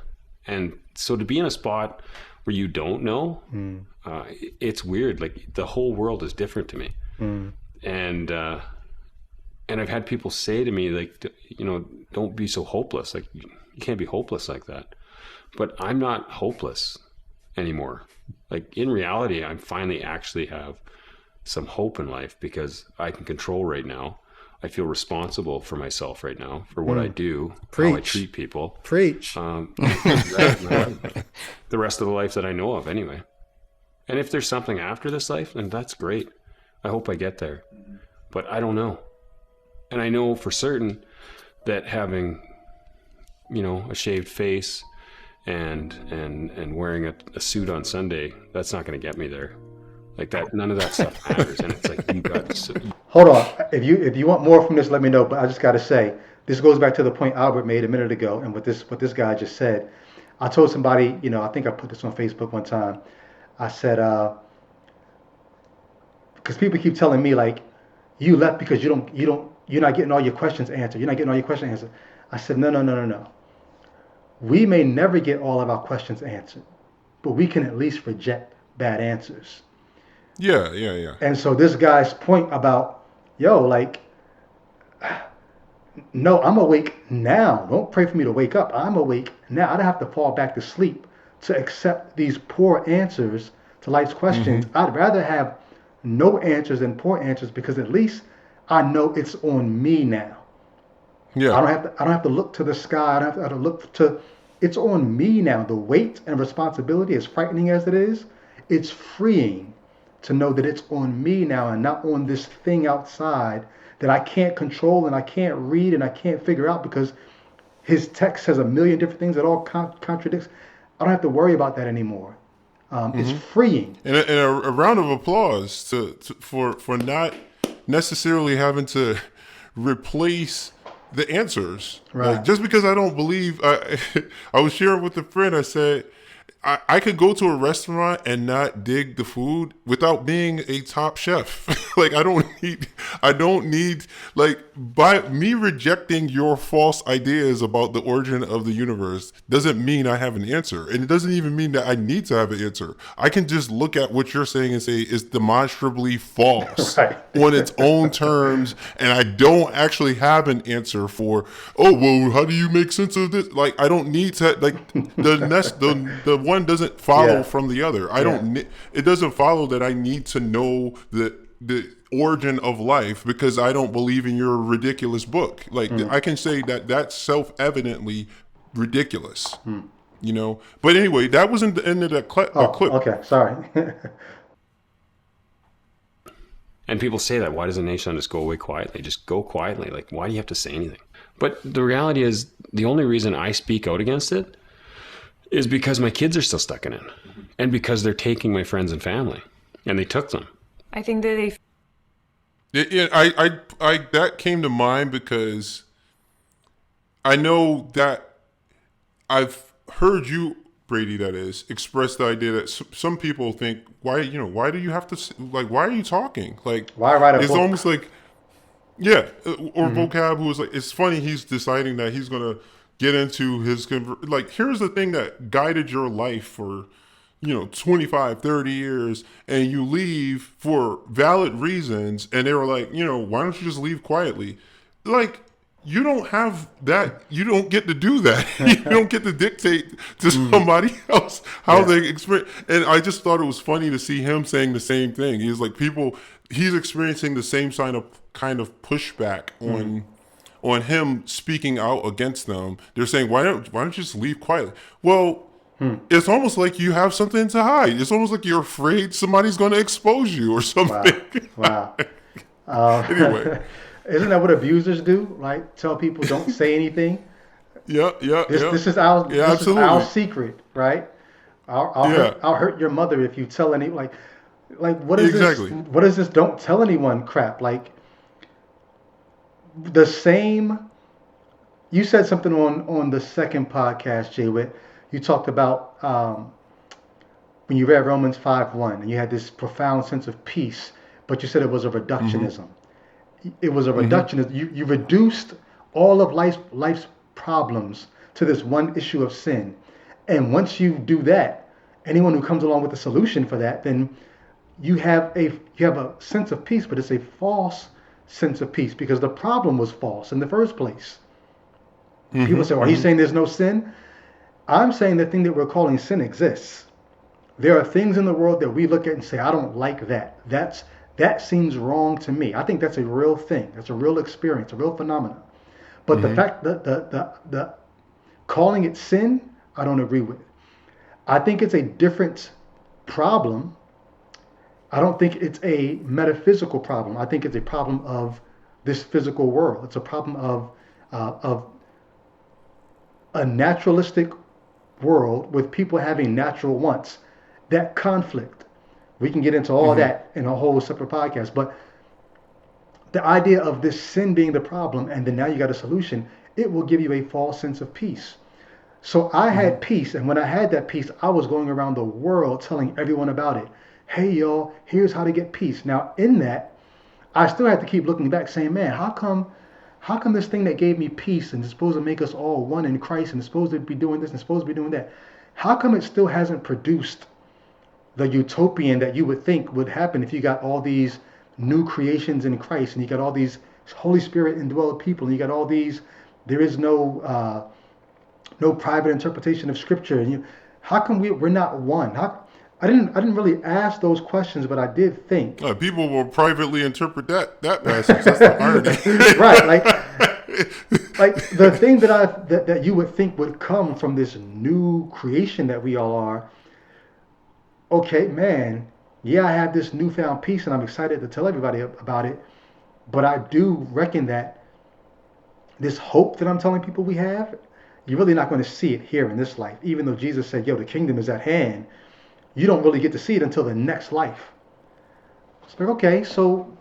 And so to be in a spot where you don't know, it's weird. Like, the whole world is different to me. And I've had people say to me, like, don't be so hopeless. Like, you can't be hopeless like that. But I'm not hopeless. anymore. Like in reality, I finally actually have some hope in life because I can control right now. I feel responsible for myself right now, for what I do, how I Preach. treat people. Preach. The rest of the life that I know of anyway. And if there's something after this life, then that's great. I hope I get there. But I don't know. And I know for certain that having, a shaved face and wearing a suit on Sunday, that's not going to get me there. Like that, none of that stuff matters. And it's like, you got to... Hold on. If you want more from this, let me know. But I just got to say, this goes back to the point Albert made a minute ago, and what this guy just said. I told somebody, I think I put this on Facebook one time. I said, because people keep telling me like, you left because you're not getting all your questions answered. You're not getting all your questions answered. I said, no. We may never get all of our questions answered, but we can at least reject bad answers. Yeah. And so this guy's point about, like, no, I'm awake now. Don't pray for me to wake up. I'm awake now. I don't have to fall back to sleep to accept these poor answers to life's questions. I'd rather have no answers than poor answers because at least I know it's on me now. Yeah. I don't have to look to the sky. I don't have to look to. It's on me now. The weight and responsibility, as frightening as it is, it's freeing to know that it's on me now and not on this thing outside that I can't control and I can't read and I can't figure out because his text says a million different things that all contradicts. I don't have to worry about that anymore. It's freeing. And a round of applause for not necessarily having to replace the answers. Right. Like, just because I don't believe, I was sharing with a friend, I said, I could go to a restaurant and not dig the food without being a top chef. Like I don't need like by me rejecting your false ideas about the origin of the universe doesn't mean I have an answer. And it doesn't even mean that I need to have an answer. I can just look at what you're saying and say it's demonstrably false Right. on its own terms. And I don't actually have an answer for, how do you make sense of this? Like, I don't need to, like the one doesn't follow from the other. It doesn't follow that I need to know the origin of life because I don't believe in your ridiculous book. Like I can say that that's self-evidently ridiculous, But anyway, that wasn't the end of that clip. Okay, sorry. And people say that, why doesn't nation just go away quietly? Just go quietly. Like, why do you have to say anything? But the reality is, the only reason I speak out against it is because my kids are still stuck in it. And because they're taking my friends and family. And they took them. I think that I that came to mind because I know that I've heard you, Brady, that is, express the idea that some people think, why do you have to, like, why are you talking? Like, Why write a it's book? almost like, or Vocab, who was like, it's funny, he's deciding that he's going to get into his, like, here's the thing that guided your life for, 25, 30 years, and you leave for valid reasons, and they were like, why don't you just leave quietly? Like, you don't have that. You don't get to do that. You don't get to dictate to somebody else how they experience. And I just thought it was funny to see him saying the same thing. He's like, he's experiencing the same kind of pushback on him speaking out against them. They're saying, why don't you just leave quietly? Well, it's almost like you have something to hide. It's almost like you're afraid somebody's going to expose you or something. Wow. Anyway. Isn't that what abusers do? Like, tell people don't say anything. This is our secret, right? I'll hurt your mother if you tell any like what is this? What is this? Don't tell anyone crap. Like the same. You said something on the second podcast, Jay. You talked about when you read Romans 5:1 and you had this profound sense of peace, but you said it was a reductionism. It was a reductionism. You reduced all of life's problems to this one issue of sin. And once you do that, anyone who comes along with a solution for that, then you have a sense of peace, but it's a false sense of peace because the problem was false in the first place. People say, are you saying there's no sin? I'm saying the thing that we're calling sin exists. There are things in the world that we look at and say, I don't like that. That seems wrong to me. I think that's a real thing. That's a real experience, a real phenomenon. But the fact that the calling it sin, I don't agree with. I think it's a different problem. I don't think it's a metaphysical problem. I think it's a problem of this physical world. It's a problem of a naturalistic world with people having natural wants. That conflict. We can get into all that in a whole separate podcast. But the idea of this sin being the problem and then now you got a solution, it will give you a false sense of peace. So I had peace, and when I had that peace, I was going around the world telling everyone about it. Hey y'all, here's how to get peace. Now in that, I still had to keep looking back saying, man, how come this thing that gave me peace and is supposed to make us all one in Christ and is supposed to be doing this and supposed to be doing that, how come it still hasn't produced the utopian that you would think would happen if you got all these new creations in Christ and you got all these Holy Spirit indwelled people and you got all these, there is no private interpretation of Scripture. And how come we're not one? I didn't really ask those questions, but I did think. People will privately interpret that passage. That's the irony. Right, like the thing that you would think would come from this new creation that we all are. Okay, man, yeah, I have this newfound peace, and I'm excited to tell everybody about it. But I do reckon that this hope that I'm telling people we have, you're really not going to see it here in this life. Even though Jesus said, yo, the kingdom is at hand, you don't really get to see it until the next life. It's like, okay, so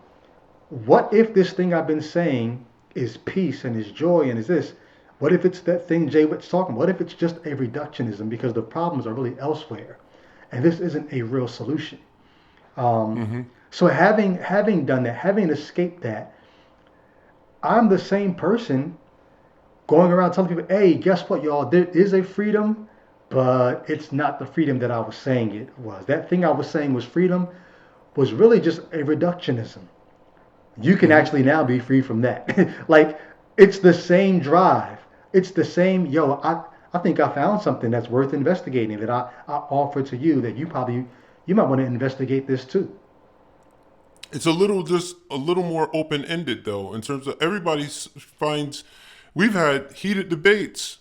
what if this thing I've been saying is peace and is joy and is this? What if it's that thing Jay Witt's talking about? What if it's just a reductionism because the problems are really elsewhere? And this isn't a real solution. So having done that, having escaped that, I'm the same person going around telling people, hey, guess what, y'all? There is a freedom, but it's not the freedom that I was saying it was. That thing I was saying was freedom was really just a reductionism. You can actually now be free from that. Like, it's the same drive. It's the same, I think I found something that's worth investigating that I offer to you that you might want to investigate this too. It's a little more open-ended though, in terms of everybody finds. We've had heated debates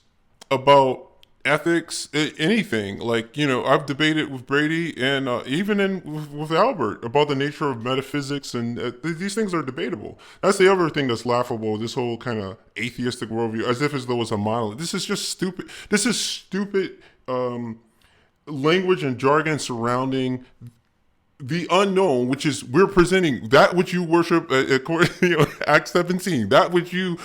about ethics, anything. Like, I've debated with Brady and even with Albert about the nature of metaphysics, and these things are debatable. That's the other thing that's laughable, this whole kind of atheistic worldview, as if as though it's a monolith. This is just stupid. This is stupid language and jargon surrounding the unknown, which is we're presenting that which you worship, according to Acts 17, that which you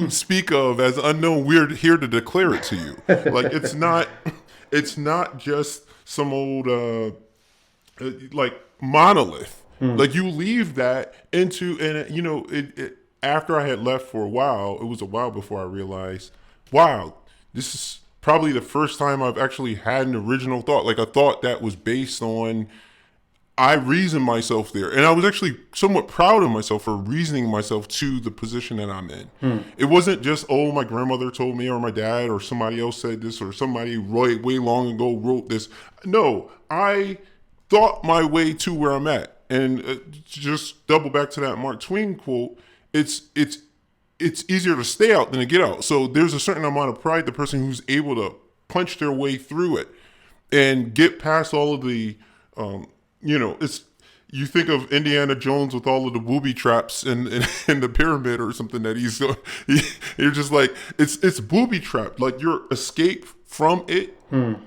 speak of as unknown. We're here to declare it to you. Like, it's not just some old like monolith. Like, you leave that into, and after I had left for a while, it was a while before I realized, wow, this is probably the first time I've actually had an original thought, like a thought that was based on. I reasoned myself there, and I was actually somewhat proud of myself for reasoning myself to the position that I'm in. It wasn't just, oh, my grandmother told me, or my dad, or somebody else said this, or somebody way long ago wrote this. No, I thought my way to where I'm at. And just double back to that Mark Twain quote, it's easier to stay out than to get out. So there's a certain amount of pride, the person who's able to punch their way through it and get past all of the it's, you think of Indiana Jones with all of the booby traps in the pyramid or something that you're just like, it's booby trapped. Like, your escape from it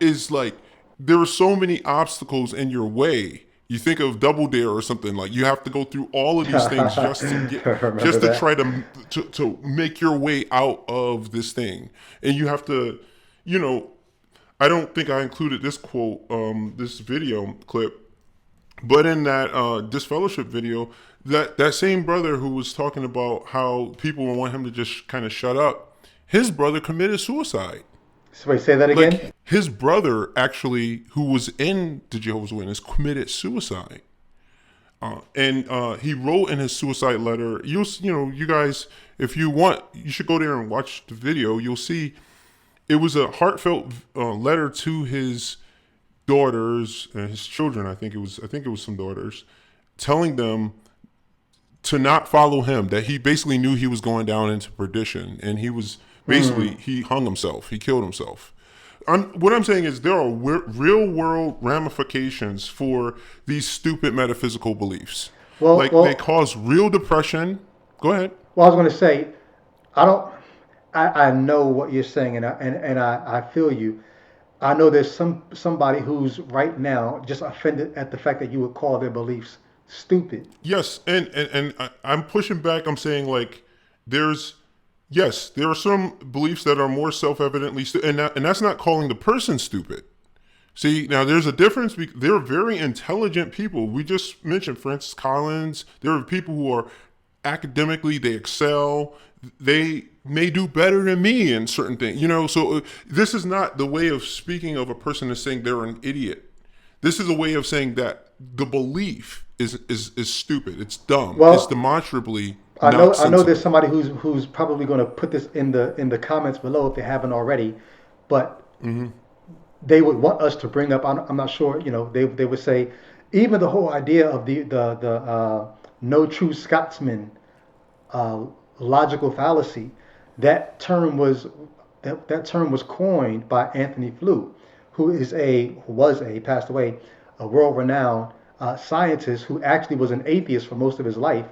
is like, there are so many obstacles in your way. You think of Double Dare or something, like you have to go through all of these things just to try to make your way out of this thing. And you have to, I don't think I included this quote, this video clip, but in that disfellowship video, that same brother who was talking about how people want him to just kind of shut up, his brother committed suicide. So wait, say that again? Like, his brother actually, who was in the Jehovah's Witness, committed suicide. And he wrote in his suicide letter, you guys, if you want, you should go there and watch the video. You'll see it was a heartfelt letter to daughters and his children. I think it was some daughters, telling them to not follow him. That he basically knew he was going down into perdition, and he was basically he hung himself. He killed himself. What I'm saying is there are real world ramifications for these stupid metaphysical beliefs. They cause real depression. Go ahead. Well, I was going to say, I don't. I know what you're saying, and I feel you. I know there's somebody who's right now just offended at the fact that you would call their beliefs stupid. Yes, and I'm pushing back. I'm saying like there are some beliefs that are more self-evidently stupid, and that's not calling the person stupid. See, now there's a difference. They're very intelligent people. We just mentioned Francis Collins. There are people who are academically, they excel. They may do better than me in certain things, so this is not the way of speaking of a person as saying they're an idiot. This is a way of saying that the belief is stupid. It's dumb. Well, it's demonstrably I not sensible. know there's somebody who's probably going to put this in the comments below if they haven't already, but they would want us to bring up. I'm not sure. They would say even the whole idea of the no true Scotsman logical fallacy. That term was coined by Anthony Flew, who passed away, a world-renowned scientist who actually was an atheist for most of his life,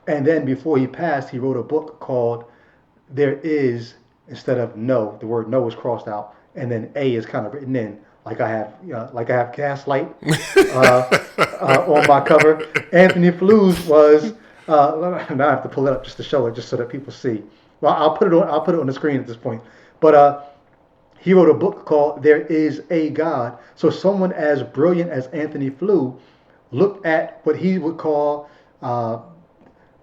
and then before he passed, he wrote a book called "There Is," instead of "no," the word "no" is crossed out, and then "a" is kind of written in, like I have Gaslight on my cover. Anthony Flew's was. Now I have to pull it up just to show it, just so that people see. Well, I'll put it on the screen at this point. But he wrote a book called "There Is a God." So someone as brilliant as Anthony Flew looked at what he would call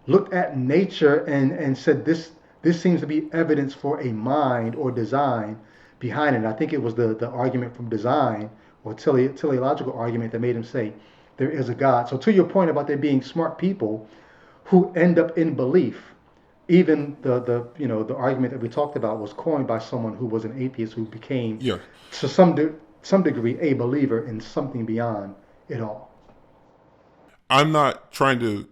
looked at nature and said this seems to be evidence for a mind or design behind it. I think it was the argument from design or teleological argument that made him say there is a God. So to your point about there being smart people who end up in belief, even the argument that we talked about was coined by someone who was an atheist who became to some degree a believer in something beyond it all. I'm not trying to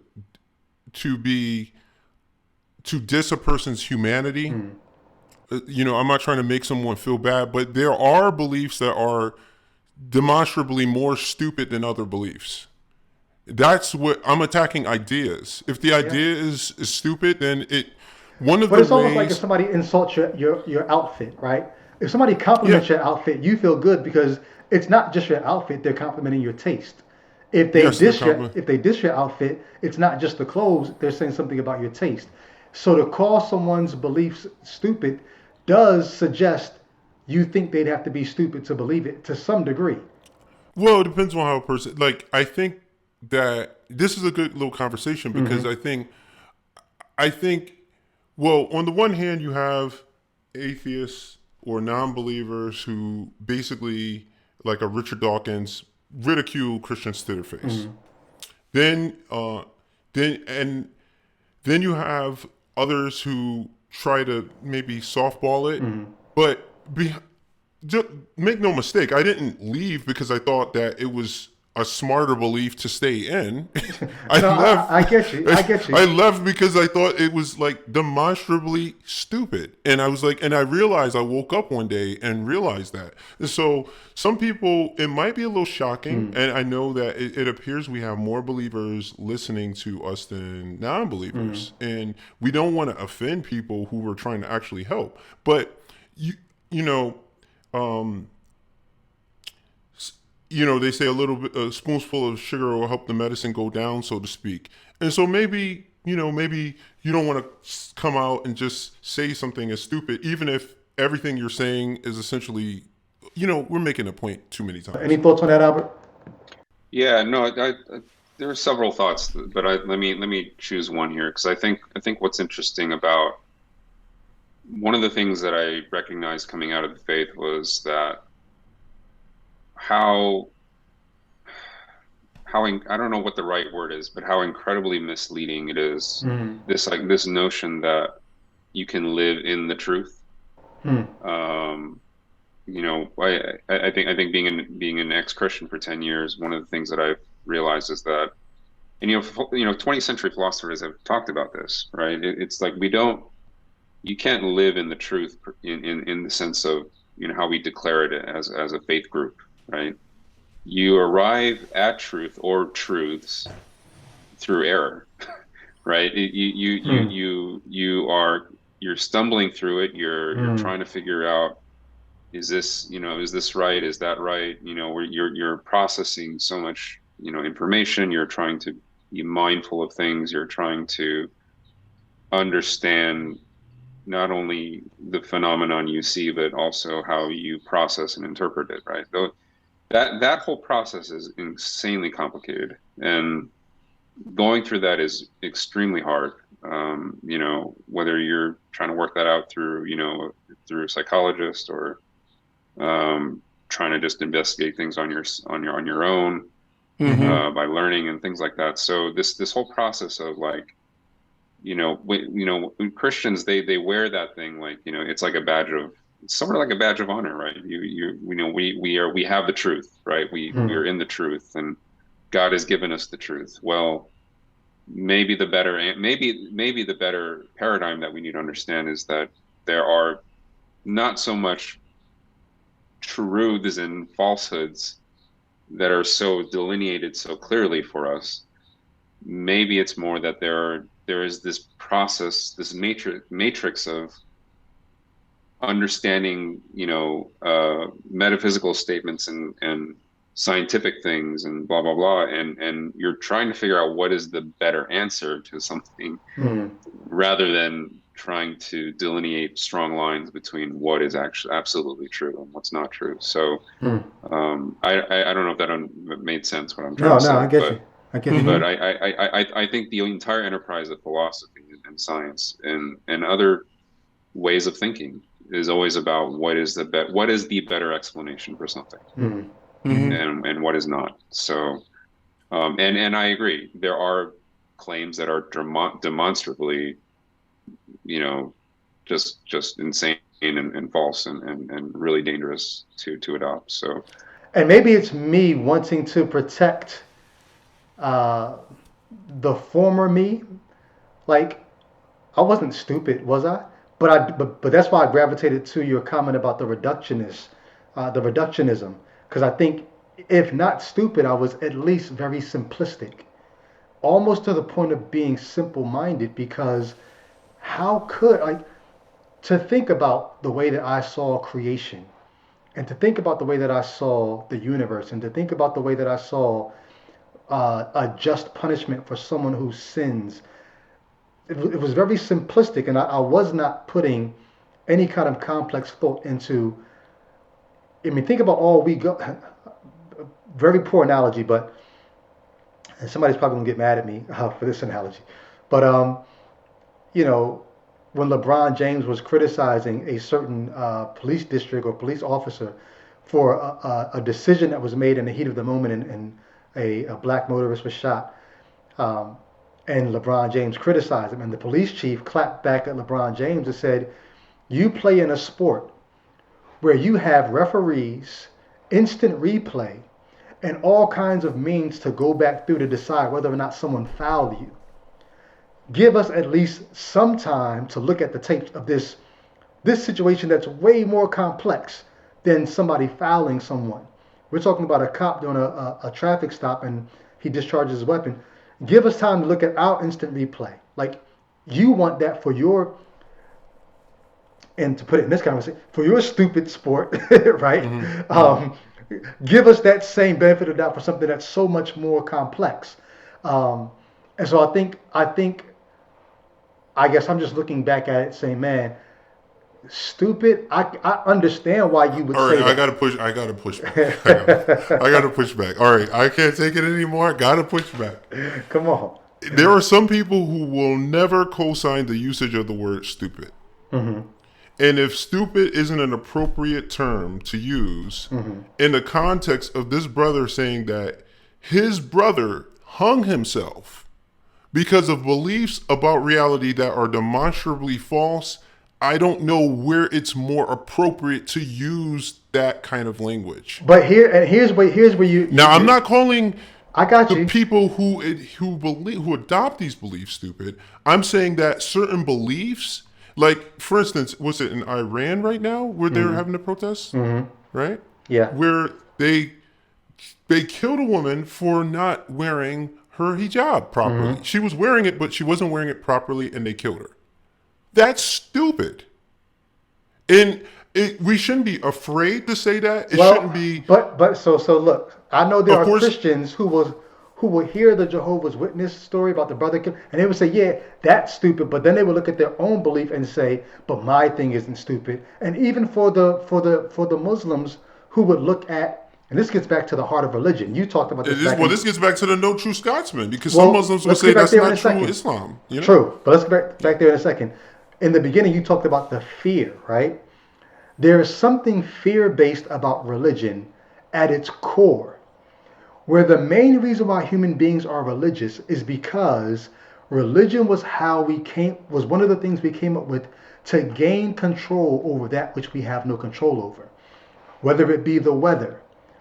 diss a person's humanity. I'm not trying to make someone feel bad, but there are beliefs that are demonstrably more stupid than other beliefs. That's what I'm attacking. Ideas. If the idea is stupid, then But it's almost like if somebody insults your outfit, right? If somebody compliments your outfit, you feel good because it's not just your outfit; they're complimenting your taste. If they diss your outfit, it's not just the clothes; they're saying something about your taste. So to call someone's beliefs stupid does suggest you think they'd have to be stupid to believe it to some degree. Well, it depends on how a person. I think that this is a good little conversation because I think. Well, on the one hand, you have atheists or non-believers who basically, like a Richard Dawkins, ridicule Christians to their face. Then you have others who try to maybe softball it, but just make no mistake, I didn't leave because I thought that it was a smarter belief to stay in. I get you. I left because I thought it was demonstrably stupid. And I was and I realized, I woke up one day and realized that. And so some people, it might be a little shocking. And I know that it appears we have more believers listening to us than non-believers. And we don't want to offend people who we're trying to actually help. But, they say a spoonful of sugar will help the medicine go down, so to speak. And so maybe you don't want to come out and just say something as stupid, even if everything you're saying is essentially, we're making a point too many times. Any thoughts on that, Albert? Yeah, no, there are several thoughts, but let me choose one here because I think what's interesting about one of the things that I recognized coming out of the faith was that how I don't know what the right word is, but how incredibly misleading it is. This notion that you can live in the truth. I think being an ex-Christian for 10 years, one of the things that I've realized is that, and 20th century philosophers have talked about this, right? It's like you can't live in the truth in the sense of, how we declare it as a faith group, right? You arrive at truth or truths through error, right? You're stumbling through it. You're trying to figure out, is this right? Is that right? Where you're processing so much, information. You're trying to be mindful of things. You're trying to understand not only the phenomenon you see, but also how you process and interpret it, right? Though that whole process is insanely complicated, and going through that is extremely hard. Whether you're trying to work that out through a psychologist, or trying to just investigate things on your own, by learning and things like that. So this whole process of, like, when Christians, they wear that thing, like, it's like it's sort of like a badge of honor, right? We have the truth, right? We are in the truth, and God has given us the truth. Well, maybe the better paradigm that we need to understand is that there are not so much truths and falsehoods that are so delineated so clearly for us. Maybe it's more that there is this process, this matrix of understanding, metaphysical statements and scientific things and blah blah blah, and you're trying to figure out what is the better answer to something, rather than trying to delineate strong lines between what is actually absolutely true and what's not true. So I don't know if that made sense, what I'm trying No, to no, say, I get you. I get you. but I think the entire enterprise of philosophy and science and other ways of thinking is always about what is the better explanation for something, and what is not. So, and I agree, there are claims that are demonstrably, just insane and false and really dangerous to adopt. So, And maybe it's me wanting to protect uh, the former me. Like, I wasn't stupid, was I? But that's why I gravitated to your comment about the reductionism, because I think if not stupid, I was at least very simplistic, almost to the point of being simple-minded. Because how could I to think about the way that I saw creation, and to think about the way that I saw the universe, and to think about the way that I saw a just punishment for someone who sins. It was very simplistic, and I was not putting any kind of complex thought into. I mean, think about all we go. Very poor analogy, but and somebody's probably gonna get mad at me for this analogy. But you know, when LeBron James was criticizing a certain police district or police officer for a decision that was made in the heat of the moment, and a black motorist was shot. Um, and LeBron James criticized him, and the police chief clapped back at LeBron James and said, "You play in a sport where you have referees, instant replay, and all kinds of means to go back through to decide whether or not someone fouled you. Give us at least some time to look at the tapes of this situation that's way more complex than somebody fouling someone. We're talking about a cop doing a traffic stop, and he discharges his weapon. Give us time to look at our instant replay. Like, you want that for your, and to put it in this conversation, for your stupid sport, right? Give us that same benefit of doubt for something that's so much more complex." And so I guess I'm just looking back at it saying, man, stupid. I understand why you would All say right, that. I gotta push back. I gotta push back. All right, I can't take it anymore. Gotta push back. Come on. There are some people who will never co-sign the usage of the word stupid. And if stupid isn't an appropriate term to use in the context of this brother saying that his brother hung himself because of beliefs about reality that are demonstrably false, I don't know where it's more appropriate to use that kind of language. But here's where you Now, I'm not calling I got the you. people who adopt these beliefs stupid. I'm saying that certain beliefs, like for instance, was it in Iran right now where they're having a protest, right? Yeah. Where they killed a woman for not wearing her hijab properly. She was wearing it, but she wasn't wearing it properly, and they killed her. That's stupid. And we shouldn't be afraid to say that. It shouldn't be. But so look, I know there Of are course- Christians who will hear the Jehovah's Witness story about the brother, and they would say, yeah, that's stupid. But then they would look at their own belief and say, but my thing isn't stupid. And even for the Muslims who would look at, and this gets back to the heart of religion. You talked about this. This gets back to the no true Scotsman, because Well, some Muslims will let's say get back that's there in not a true second. Islam. You know? True, but let's get back there in a second. In the beginning, you talked about the fear, right? There is something fear-based about religion at its core, where the main reason why human beings are religious is because religion was was one of the things we came up with to gain control over that which we have no control over. Whether it be the weather,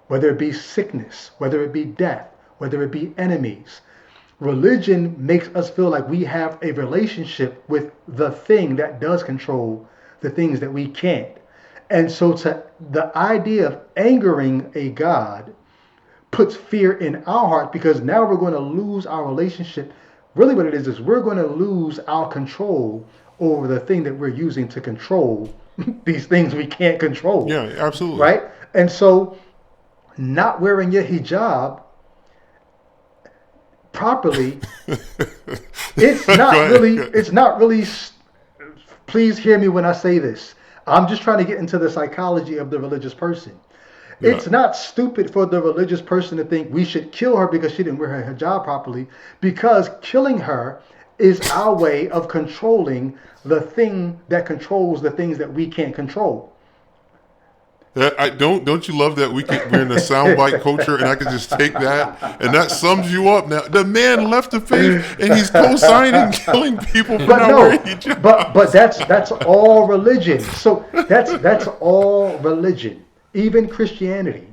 whether it be sickness, whether it be death, whether it be enemies. Religion makes us feel like we have a relationship with the thing that does control the things that we can't. And so the idea of angering a God puts fear in our heart, because now we're going to lose our relationship. Really what it is we're going to lose our control over the thing that we're using to control these things we can't control. Yeah, absolutely. Right? And so not wearing your hijab properly, it's not really, please hear me when I say this. I'm just trying to get into the psychology of the religious person. Yeah. It's not stupid for the religious person to think we should kill her because she didn't wear her hijab properly, because killing her is our way of controlling the thing that controls the things that we can't control. Don't you love that we're in a soundbite culture, and I can just take that, and that sums you up. Now the man left the faith, and he's co-signing killing people for not wearing hijab. But that's all religion. So that's all religion. Even Christianity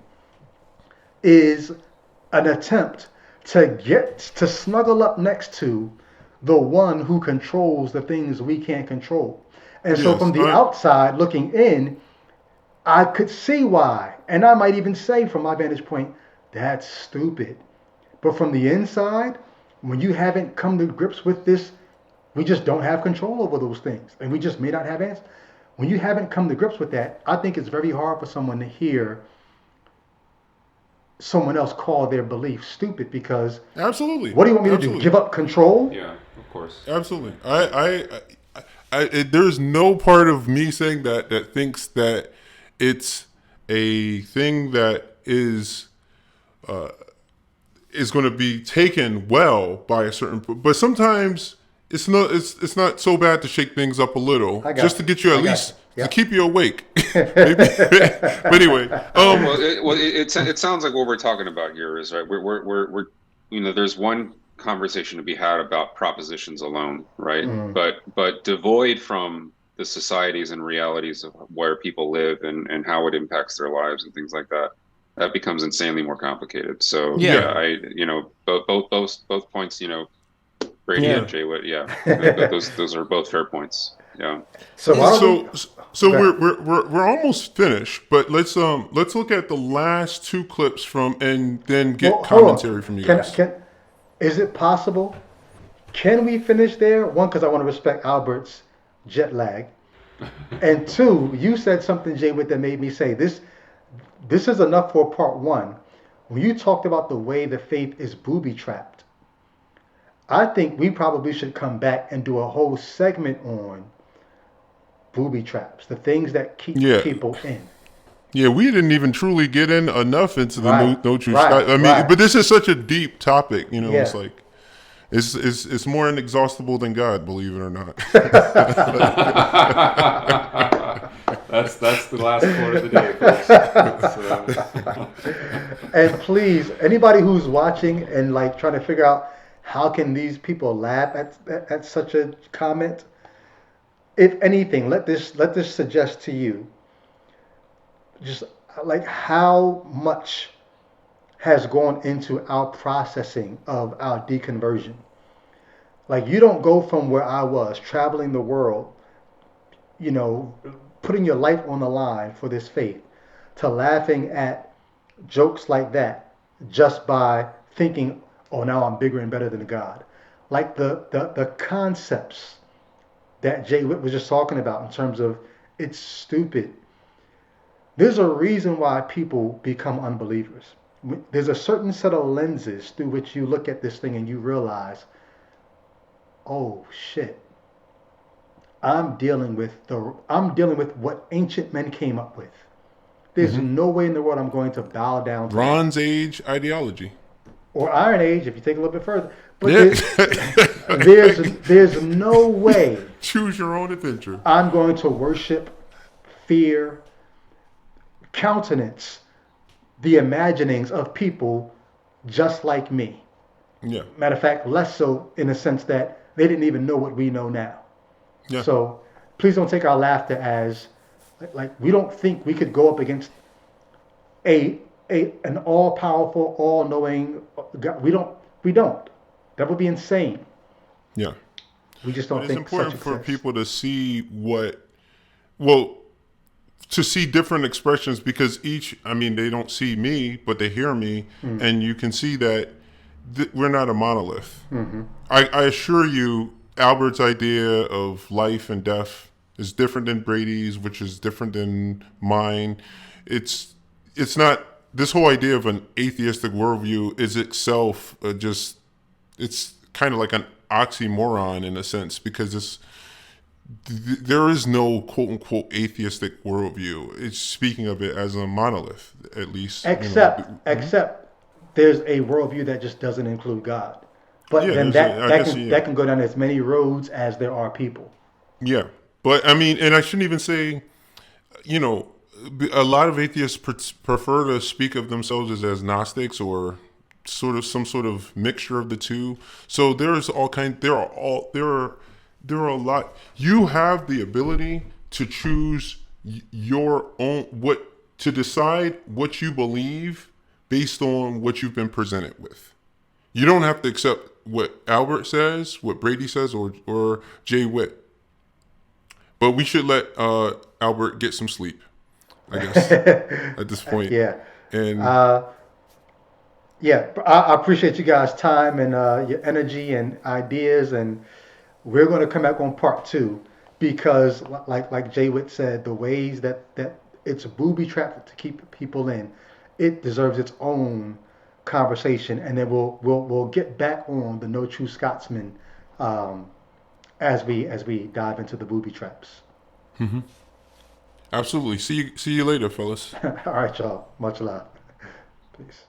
is an attempt to snuggle up next to the one who controls the things we can't control. And so from the outside looking in, I could see why. And I might even say from my vantage point, that's stupid. But from the inside, when you haven't come to grips with this, we just don't have control over those things. And we just may not have answers. When you haven't come to grips with that, I think it's very hard for someone to hear someone else call their belief stupid, because Absolutely. What do you want me to do? Give up control? Yeah, of course. Absolutely. There's no part of me saying that thinks that it's a thing that is going to be taken well by a certain. But sometimes it's not so bad to shake things up a little, just to get you at least to keep you awake. But anyway, it sounds like what we're talking about here is right. We're there's one conversation to be had about propositions alone, right? But devoid from the societies and realities of where people live and how it impacts their lives and things like that, that becomes insanely more complicated. So both points, Brady and Jay, those are both fair points. Yeah. So we're almost finished, but let's look at the last two clips and then get commentary from you guys. Is it possible? Can we finish there? One, because I want to respect Albert's jet lag, and two, you said something, Jay, that made me say this. This is enough for part one. When you talked about the way the faith is booby trapped, I think we probably should come back and do a whole segment on booby traps, the things that keep people in. Yeah, we didn't even truly get in enough into the no true Scott. I mean, but this is such a deep topic. It's like it's more inexhaustible than God, believe it or not. That's the last quote of the day, folks. And please, anybody who's watching and like trying to figure out how can these people laugh at such a comment, if anything, let this suggest to you just like how much has gone into our processing of our deconversion. Like you don't go from where I was traveling the world, you know, putting your life on the line for this faith, to laughing at jokes like that just by thinking, oh, now I'm bigger and better than God. Like the concepts that Jay Witt was just talking about in terms of it's stupid. There's a reason why people become unbelievers. There's a certain set of lenses through which you look at this thing and you realize, oh shit, I'm dealing with what ancient men came up with. There's no way in the world I'm going to bow down to that. Bronze Age ideology. Or Iron Age, if you take it a little bit further. But Yeah. there's no way Choose your own adventure. I'm going to worship, fear, countenance the imaginings of people just like me. Yeah. Matter of fact, less so in the sense that they didn't even know what we know now. Yeah. So please don't take our laughter as like we don't think we could go up against an all powerful, all knowing God. We don't. That would be insane. Yeah. We just But don't it's think important such for exists. people to see well, to see different expressions because they don't see me, but they hear me, and you can see that we're not a monolith. I assure you, Albert's idea of life and death is different than Brady's, which is different than mine. It's not, this whole idea of an atheistic worldview is itself it's kind of like an oxymoron in a sense because there is no quote unquote atheistic worldview. It's speaking of it as a monolith, at least. Except there's a worldview that just doesn't include God. But Yeah, then there's that can go down as many roads as there are people. Yeah, but I mean, and I shouldn't even say, a lot of atheists prefer to speak of themselves as Gnostics or sort of some sort of mixture of the two. So there's all kind. There are a lot. You have the ability to choose your own to decide what you believe based on what you've been presented with. You don't have to accept what Albert says, what Brady says, or Jay Witt. But we should let Albert get some sleep, I guess, at this point. Yeah. And Yeah, I appreciate you guys' time and your energy and ideas, and we're going to come back on part two because, like Jay Witt said, the ways that it's booby trapped to keep people in, it deserves its own conversation, and then we'll get back on the No True Scotsman as we dive into the booby traps. absolutely. See you later, fellas. All right, y'all. Much love. Peace.